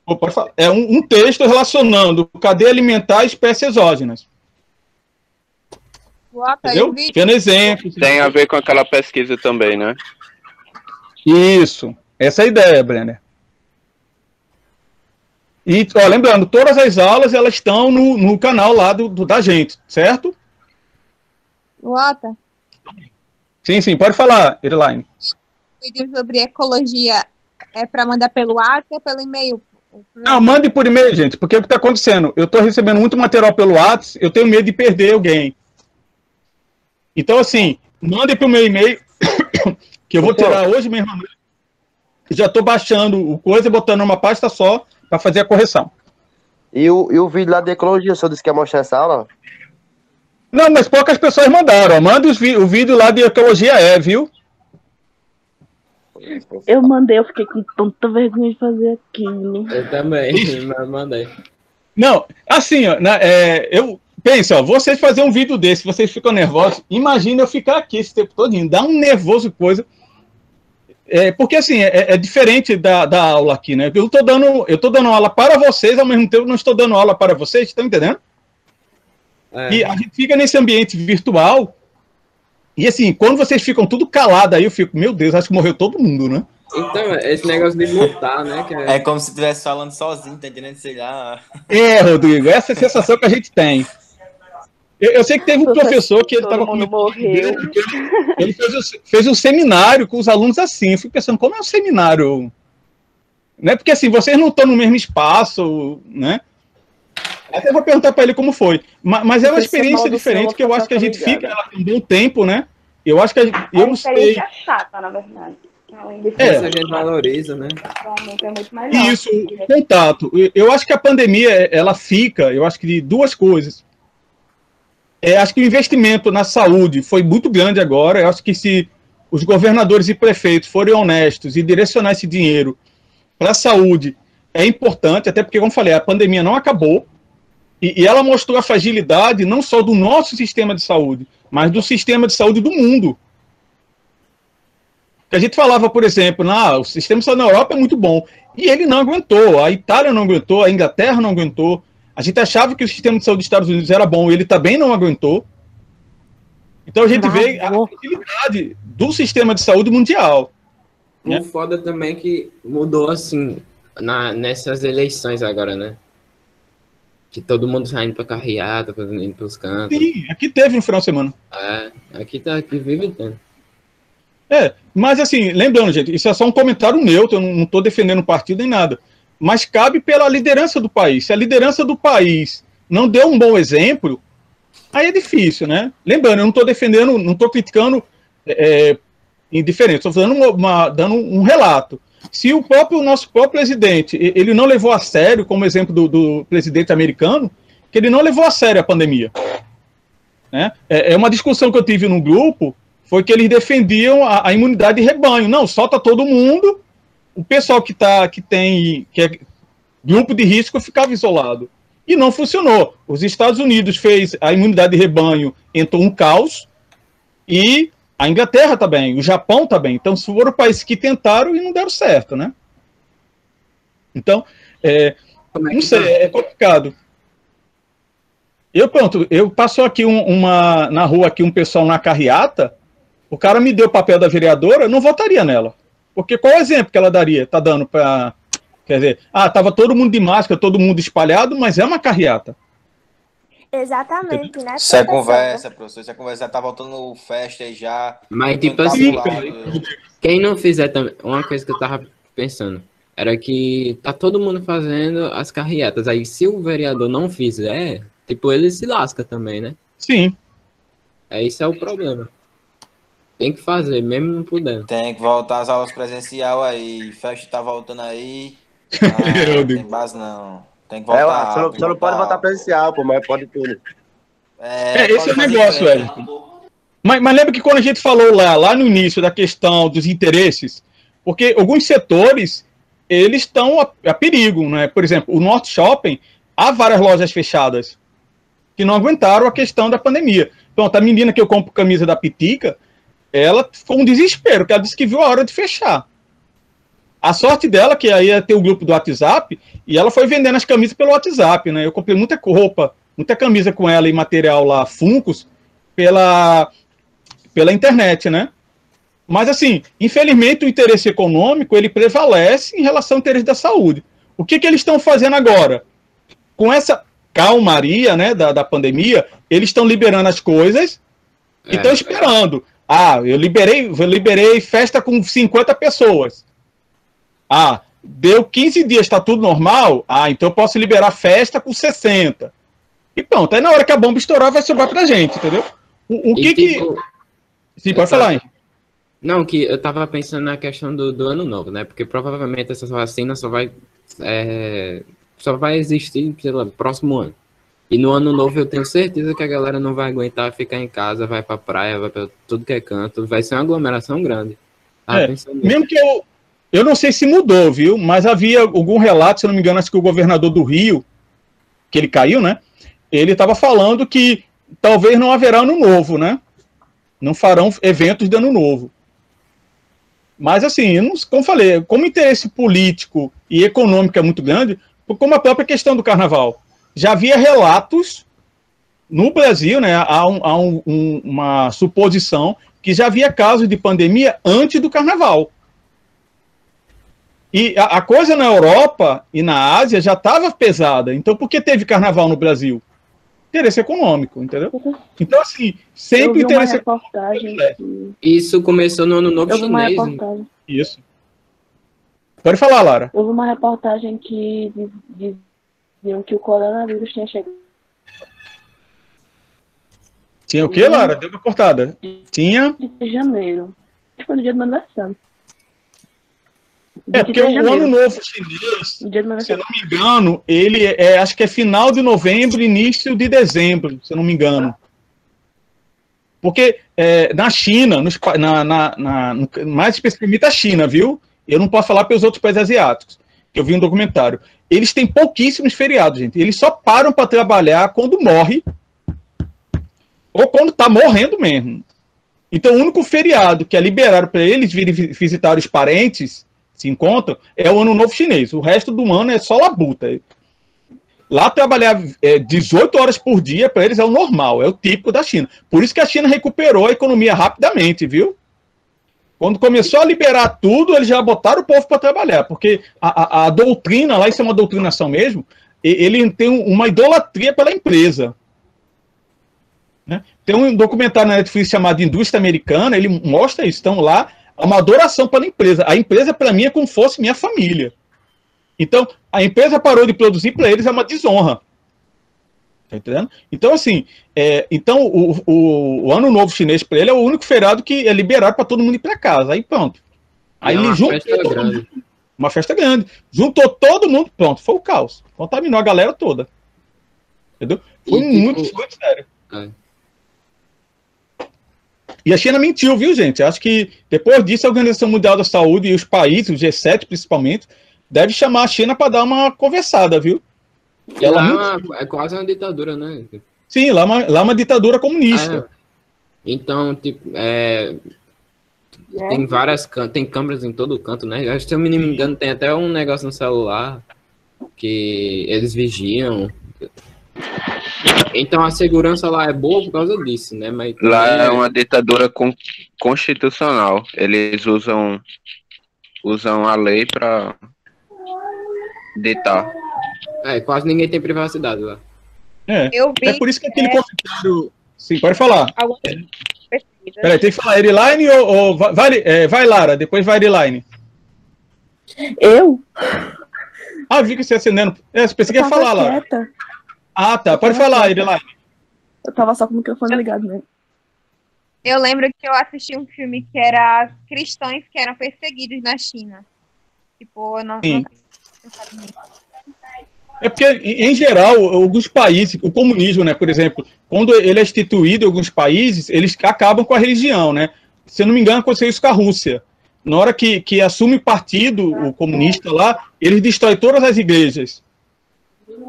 Pode falar. É um texto relacionando cadeia alimentar e espécies exógenas. Entendeu? Tendo exemplos.
Tem a ver com aquela pesquisa também, né?
Isso. Essa é a ideia, Brenner. E, ó, lembrando, todas as aulas, elas estão no canal lá da gente, certo?
Lota.
Sim, pode falar, Elaine.
Vídeo sobre ecologia é para mandar pelo WhatsApp ou pelo e-mail?
Não, mande por e-mail, gente, porque o que está acontecendo? Eu estou recebendo muito material pelo WhatsApp, eu tenho medo de perder alguém. Então, assim, mande para o meu e-mail, que eu vou tirar hoje mesmo. Já estou baixando o coisa e botando numa pasta só, para fazer a correção.
E o vídeo lá de ecologia, o senhor disse que ia mostrar essa aula?
Não, mas poucas pessoas mandaram. Manda o vídeo lá de ecologia, viu?
Eu mandei, eu fiquei com tanta vergonha de fazer aquilo.
Eu também, mas mandei.
Não, assim, ó, eu penso, ó, vocês fazer um vídeo desse, vocês ficam nervosos, imagina eu ficar aqui esse tempo todo, dá um nervoso coisa. Porque assim, é diferente da aula aqui, né? Eu tô dando aula para vocês, ao mesmo tempo não estou dando aula para vocês, estão entendendo? E a gente fica nesse ambiente virtual, e assim, quando vocês ficam tudo calado aí, eu fico, meu Deus, acho que morreu todo mundo, né?
Então, esse negócio de mutar, né?
É como se estivesse falando sozinho, tá entendendo? Sei lá.
Rodrigo, essa é a sensação que a gente tem. Eu sei que teve um professor que ele estava
morreu.
Ele fez um seminário com os alunos assim. Eu fico pensando, como é um seminário? Né? Porque assim, vocês não estão no mesmo espaço, né? Até vou perguntar para ele como foi. Mas é uma experiência diferente que eu acho que a gente fica um bom tempo, né? Eu acho que eu não sei.
É chata, na verdade.
A gente valoriza, né?
É muito melhor.
Isso, o contato. Eu acho que a pandemia, ela fica, eu acho que de duas coisas. Acho que o investimento na saúde foi muito grande agora. Eu acho que se os governadores e prefeitos forem honestos e direcionar esse dinheiro para a saúde, é importante, até porque, como eu falei, a pandemia não acabou, e ela mostrou a fragilidade não só do nosso sistema de saúde, mas do sistema de saúde do mundo. A gente falava, por exemplo, o sistema de saúde na Europa é muito bom, e ele não aguentou, a Itália não aguentou, a Inglaterra não aguentou. A gente achava que o sistema de saúde dos Estados Unidos era bom, ele também não aguentou. Então a gente vê a fragilidade do sistema de saúde mundial.
O foda também que mudou, assim, nessas eleições agora, né? Que todo mundo saindo pra carreata, indo pros cantos.
Sim, aqui teve no final de semana.
Aqui vive tendo.
Mas assim, lembrando, gente, isso é só um comentário neutro, eu não estou defendendo o partido nem nada. Mas cabe pela liderança do país. Se a liderança do país não deu um bom exemplo, aí é difícil, né? Lembrando, eu não estou defendendo, não estou criticando indiferente, estou dando um relato. Se o nosso próprio presidente, ele não levou a sério, como exemplo do presidente americano, que ele não levou a sério a pandemia. Né? Uma discussão que eu tive no grupo, foi que eles defendiam a imunidade de rebanho. Não, solta todo mundo, o pessoal que é grupo de risco ficava isolado. E não funcionou. Os Estados Unidos fez a imunidade de rebanho, entrou um caos, e a Inglaterra também, o Japão também. Então, foram países que tentaram e não deram certo, né? Então, não sei, é complicado. Eu passou aqui na rua aqui um pessoal na carreata, o cara me deu o papel da vereadora, eu não votaria nela. Porque qual é o exemplo que ela daria? Tá dando para... Quer dizer, tava todo mundo de máscara, todo mundo espalhado, mas é uma carreata.
Exatamente, né?
Isso é conversa, professor. Isso é conversa. Tá voltando festa já.
Mas, tipo assim, quem não fizer também... Uma coisa que eu tava pensando era que tá todo mundo fazendo as carreatas. Aí, se o vereador não fizer, tipo, ele se lasca também, né?
Sim.
Esse é o problema. Tem que fazer, mesmo não podendo.
Tem que voltar às aulas presencial aí. Festa tá voltando aí. Não tem base não. Tem que voltar.
Só não pode votar presencial, pô, mas pode tudo.
Esse é o negócio, velho. Mas lembra que quando a gente falou lá no início da questão dos interesses, porque alguns setores, eles estão a perigo, né? Por exemplo, o Norte Shopping, há várias lojas fechadas que não aguentaram a questão da pandemia. Então, a menina que eu compro camisa da Pitica, ela ficou um desespero, porque ela disse que viu a hora de fechar. A sorte dela, que aí ia ter o grupo do WhatsApp, e ela foi vendendo as camisas pelo WhatsApp, né? Eu comprei muita roupa, muita camisa com ela e material lá, Funkos, pela internet, né? Mas, assim, infelizmente, o interesse econômico, ele prevalece em relação ao interesse da saúde. O que eles estão fazendo agora? Com essa calmaria, né, da pandemia, eles estão liberando as coisas e estão esperando. Eu liberei festa com 50 pessoas. Deu 15 dias, está tudo normal? Então eu posso liberar festa com 60. E pronto, aí na hora que a bomba estourar, vai sobrar pra gente, entendeu? Sim, pode falar, hein?
Não, que eu tava pensando na questão do ano novo, né? Porque provavelmente essa vacina só vai existir, sei lá, no próximo ano. E no ano novo eu tenho certeza que a galera não vai aguentar ficar em casa, vai pra praia, vai pra tudo que é canto. Vai ser uma aglomeração grande.
Mesmo que eu não sei se mudou, viu? Mas havia algum relato, se não me engano, acho que o governador do Rio, que ele caiu, né? Ele estava falando que talvez não haverá ano novo, né? Não farão eventos de ano novo. Mas assim, como falei, como interesse político e econômico é muito grande, como a própria questão do carnaval. Já havia relatos no Brasil, né? Há uma suposição que já havia casos de pandemia antes do carnaval. E a coisa na Europa e na Ásia já estava pesada. Então, por que teve carnaval no Brasil? Interesse econômico, entendeu? Então, assim, sempre interesse econômico.
Isso começou no Ano Novo Chinês.
Isso. Pode falar, Lara.
Houve uma reportagem que diziam que o coronavírus tinha chegado.
Tinha o quê, Lara? Deu uma cortada. Tinha?
De janeiro. Foi no dia do meu aniversário.
Porque o Ano Novo Chinês, se eu não me engano, ele acho que é final de novembro, início de dezembro, se eu não me engano. Porque na China, mais especificamente a China, viu? Eu não posso falar pelos outros países asiáticos, que eu vi um documentário. Eles têm pouquíssimos feriados, gente. Eles só param para trabalhar quando morre ou quando está morrendo mesmo. Então, o único feriado que é liberado para eles virem visitar os parentes, se encontram, é o Ano Novo Chinês. O resto do ano é só labuta. Lá trabalhar 18 horas por dia, para eles é o normal, é o típico da China. Por isso que a China recuperou a economia rapidamente, viu? Quando começou a liberar tudo, eles já botaram o povo para trabalhar, porque a doutrina, lá isso é uma doutrinação mesmo, ele tem uma idolatria pela empresa. Né? Tem um documentário na Netflix chamado Indústria Americana, ele mostra isso. Então lá, é uma adoração pela empresa. A empresa, para mim, é como se fosse minha família. Então, a empresa parou de produzir, para eles é uma desonra. Tá entendendo? Então, assim, então o Ano Novo Chinês, para ele, é o único feriado que é liberado para todo mundo ir para casa. Aí pronto. Aí ele juntou todo mundo. Uma festa grande. Juntou todo mundo, pronto, foi o caos. Contaminou a galera toda. Entendeu? Foi muito sério. E a China mentiu, viu, gente? Acho que depois disso a Organização Mundial da Saúde e os países, o G7 principalmente, deve chamar a China para dar uma conversada, viu?
E lá é quase uma ditadura, né?
Sim, lá é uma ditadura comunista.
Então, tipo, tem tem câmeras em todo canto, né? Acho que, se eu não me engano, tem até um negócio no celular que eles vigiam. Então a segurança lá é boa por causa disso, né? Mas
lá é uma ditadura constitucional. Eles usam a lei para ditar.
Quase ninguém tem privacidade lá.
Eu vi.
É por isso que aquele comentário. Sim, pode falar. Peraí, tem que falar Eriline ou vai, Lara, depois vai Eriline.
Eu?
Vi que você acendendo. Você pensei que ia falar, Lara. Tá. Pode falar, Eriline.
Eu tava só com o microfone ligado mesmo.
Eu lembro que eu assisti um filme que era cristãos que eram perseguidos na China. Tipo, eu não pensado nisso.
É porque, em geral, alguns países, o comunismo, né, por exemplo, quando ele é instituído em alguns países, eles acabam com a religião, né? Se eu não me engano, aconteceu isso com a Rússia. Na hora que assume o partido, o comunista lá, eles destroem todas as igrejas.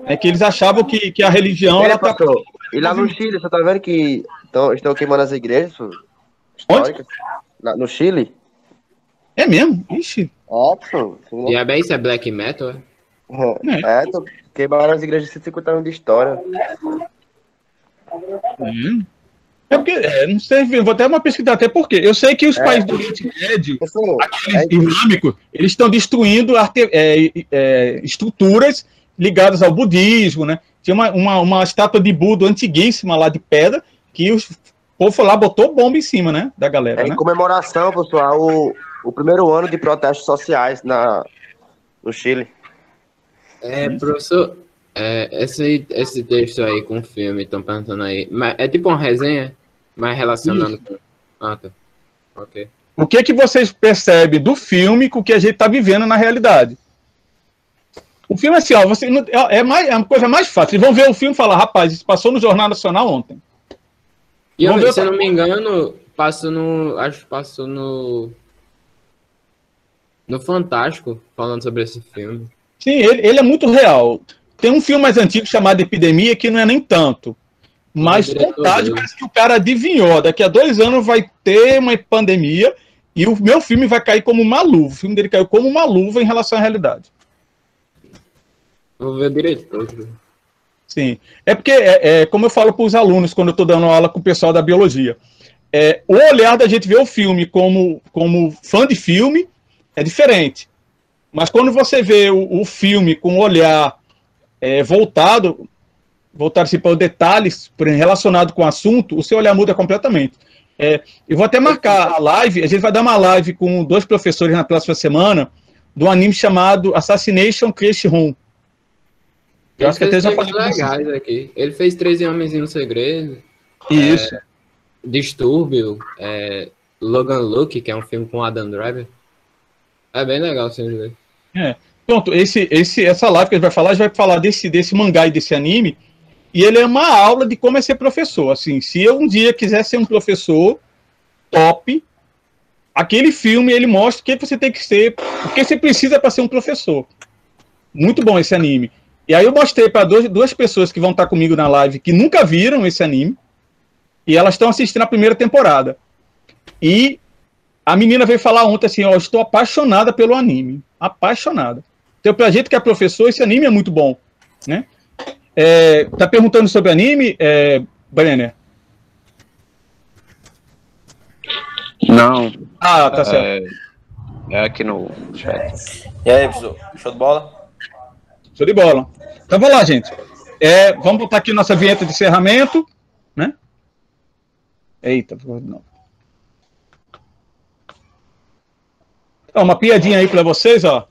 É que eles achavam que a religião era...
E lá no Chile, você tá vendo que estão queimando as igrejas históricas? No Chile?
É mesmo? Ixi.
E é bem, isso é black metal,
Queimaram as igrejas de 150 anos de história.
É porque, não sei, vou até uma pesquisa, até porque eu sei que os países do Oriente Médio, aqueles islâmicos, eles estão destruindo estruturas ligadas ao budismo, né? Tinha uma estátua de Buda antiguíssima lá de pedra, que o povo lá botou bomba em cima, né? Da galera,
em comemoração, pessoal, o primeiro ano de protestos sociais no Chile.
Professor, esse texto aí com o filme, estão perguntando aí, mas é tipo uma resenha, mas relacionando com... tá. Ok.
O que vocês percebem do filme com o que a gente está vivendo na realidade? O filme é assim, ó, você, é uma coisa mais fácil. Vocês vão ver o filme e falar, rapaz, isso passou no Jornal Nacional ontem.
E eu, se eu não me engano, passou no. Acho que passou no Fantástico, falando sobre esse filme.
Sim, ele é muito real. Tem um filme mais antigo chamado Epidemia, que não é nem tanto. Mas Contágio parece que o cara adivinhou. Daqui a 2 anos vai ter uma pandemia e o meu filme vai cair como uma luva. O filme dele caiu como uma luva em relação à realidade.
Vou ver direito.
Sim. É porque, como eu falo para os alunos quando eu estou dando aula com o pessoal da biologia, o olhar da gente ver o filme como fã de filme é diferente. Mas quando você vê o filme com um olhar voltado assim, para os detalhes relacionados com o assunto, o seu olhar muda completamente. Eu vou até marcar a live, a gente vai dar uma live com 2 professores na próxima semana, de um anime chamado Assassination Classroom. Eu acho que até já falei
legais aqui. Ele fez 13 Homens e um Segredo.
Isso.
Distúrbio. Logan Luke, que é um filme com Adam Driver. É bem legal assim de ver.
Pronto, essa live que a gente vai falar desse mangá e desse anime, e ele é uma aula de como é ser professor. Assim, se eu um dia quiser ser um professor top, aquele filme ele mostra o que você tem que ser, o que você precisa para ser um professor. Muito bom esse anime. E aí eu mostrei para 2 pessoas que vão estar comigo na live que nunca viram esse anime, e elas estão assistindo a primeira temporada. E a menina veio falar ontem assim, ó, estou apaixonada pelo anime. Apaixonada. Então, pra gente que é professor, esse anime é muito bom, né? Tá perguntando sobre anime, Brenner?
Não.
Ah, tá certo.
É aqui no chat.
E aí, professor? Show de bola?
Show de bola. Então, vamos lá, gente. Vamos botar aqui nossa vinheta de encerramento, né? Eita, não. Uma piadinha aí para vocês, ó.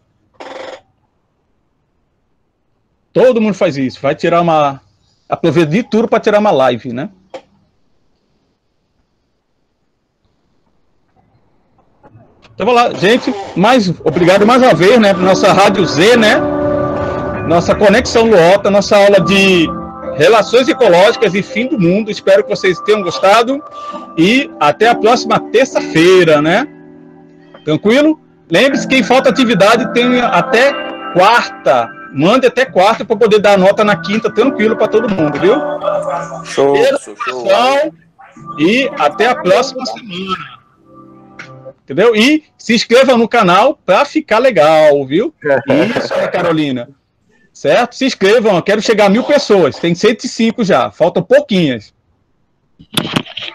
Todo mundo faz isso. Vai tirar aproveita de tudo para tirar uma live, né? Então, vamos lá, gente. Obrigado mais uma vez, né? Nossa Rádio Z, né? Nossa Conexão Luota, nossa aula de Relações Ecológicas e Fim do Mundo. Espero que vocês tenham gostado. E até a próxima terça-feira, né? Tranquilo? Lembre-se, quem falta atividade tem até quarta. Mande até quarta para poder dar nota na quinta, tranquilo para todo mundo, viu?
Show.
E até a próxima semana. Entendeu? E se inscreva no canal para ficar legal, viu? Isso, Carolina. Certo? Se inscrevam, eu quero chegar a 1000 pessoas. Tem 105 já, faltam pouquinhas.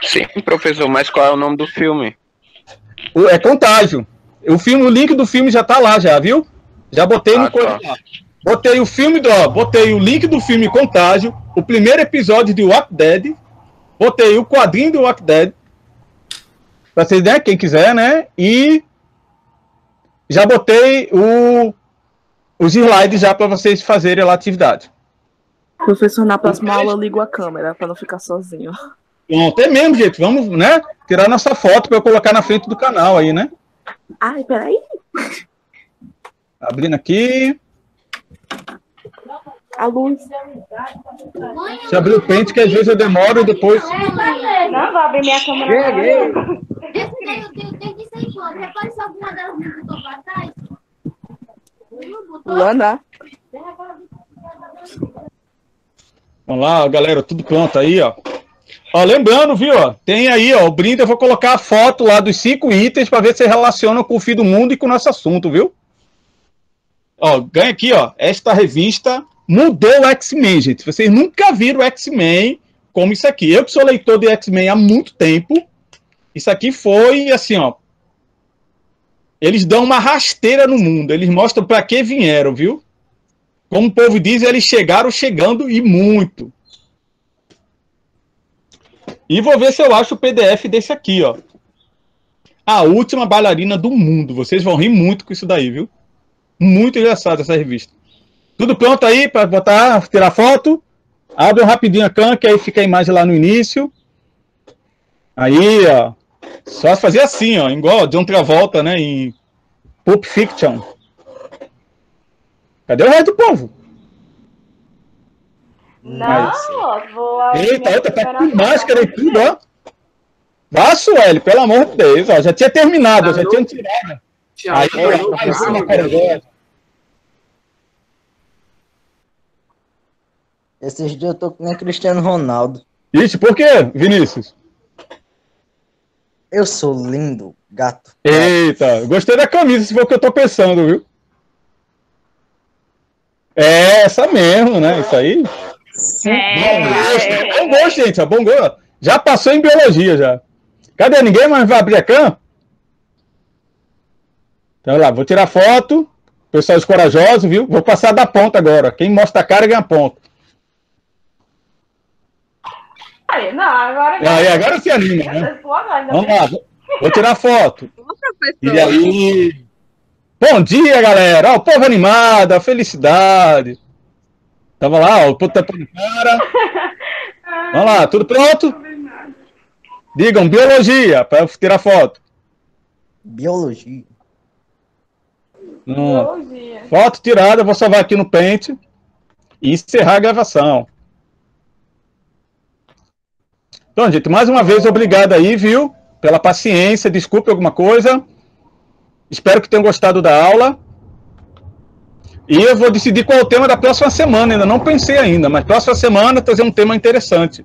Sim, professor, mas qual é o nome do filme?
É Contágio. O link do filme já tá lá, já, viu? Já botei no coisa lá. Botei o link do filme Contágio, o primeiro episódio de Walking Dead, botei o quadrinho do Walking Dead, pra vocês, né, quem quiser, né? E já botei os slides já para vocês fazerem lá a atividade.
Professor, na próxima aula eu ligo a câmera para não ficar sozinho.
Pronto, é mesmo, gente. Vamos, né? Tirar nossa foto para eu colocar na frente do canal aí, né?
Ai, peraí.
Abrindo aqui.
A luz.
Deixa eu abrir o pente, que às vezes eu demoro e depois.
Não vou abrir minha câmera.
Luana.
Vamos lá, galera, tudo pronto aí, ó. Ó, lembrando, viu, ó, tem aí, ó, o brinde, eu vou colocar a foto lá dos 5 itens para ver se relacionam com o fim do mundo e com o nosso assunto, viu? Ó, ganha aqui, ó, esta revista mudou o X-Men, gente. Vocês nunca viram o X-Men como isso aqui. Eu que sou leitor de X-Men há muito tempo, isso aqui foi, assim, ó, eles dão uma rasteira no mundo, eles mostram para que vieram, viu? Como o povo diz, eles chegaram chegando e muito. E vou ver se eu acho o PDF desse aqui, ó. A última bailarina do mundo. Vocês vão rir muito com isso daí, viu? Muito engraçado essa revista. Tudo pronto aí para botar, tirar foto? Abre rapidinho a câmera, que aí fica a imagem lá no início. Aí, ó. Só fazer assim, ó. Igual John Travolta, né? Em Pulp Fiction. Cadê o resto do povo?
Não, ó, vou...
Eita, outra tá com máscara e tudo, ó. Vá, Sueli, pelo amor de Deus, ó. Já tinha terminado, eu já tinha tirado. Aí, mais uma pergunta.
Esses dias eu tô com o Cristiano Ronaldo.
Ixi, por quê, Vinícius?
Eu sou lindo, gato.
Eita, gostei da camisa, se for o que eu tô pensando, viu? É, essa mesmo, né? Isso aí. Bom gosto, gente, ó, bom gosto. Já passou em biologia, já. Cadê? Ninguém mais vai abrir a cam? Então, lá, vou tirar foto. Pessoal corajosos, viu? Vou passar da ponta agora. Quem mostra a cara ganha ponto.
Aí, não, agora...
Agora se anima, né? Vamos lá, vou tirar foto. E aí... Bom dia, galera. Ó, o povo animado, a felicidade. Tava lá, ó, o povo tapando cara. Vamos lá, tudo pronto? Digam, biologia, para eu tirar foto.
Biologia.
Biologia.
Foto tirada, vou salvar aqui no Paint e encerrar a gravação. Então, gente, mais uma vez, obrigado aí, viu? Pela paciência, desculpe alguma coisa. Espero que tenham gostado da aula. E eu vou decidir qual é o tema da próxima semana. Ainda não pensei ainda, mas próxima semana trazer um tema interessante.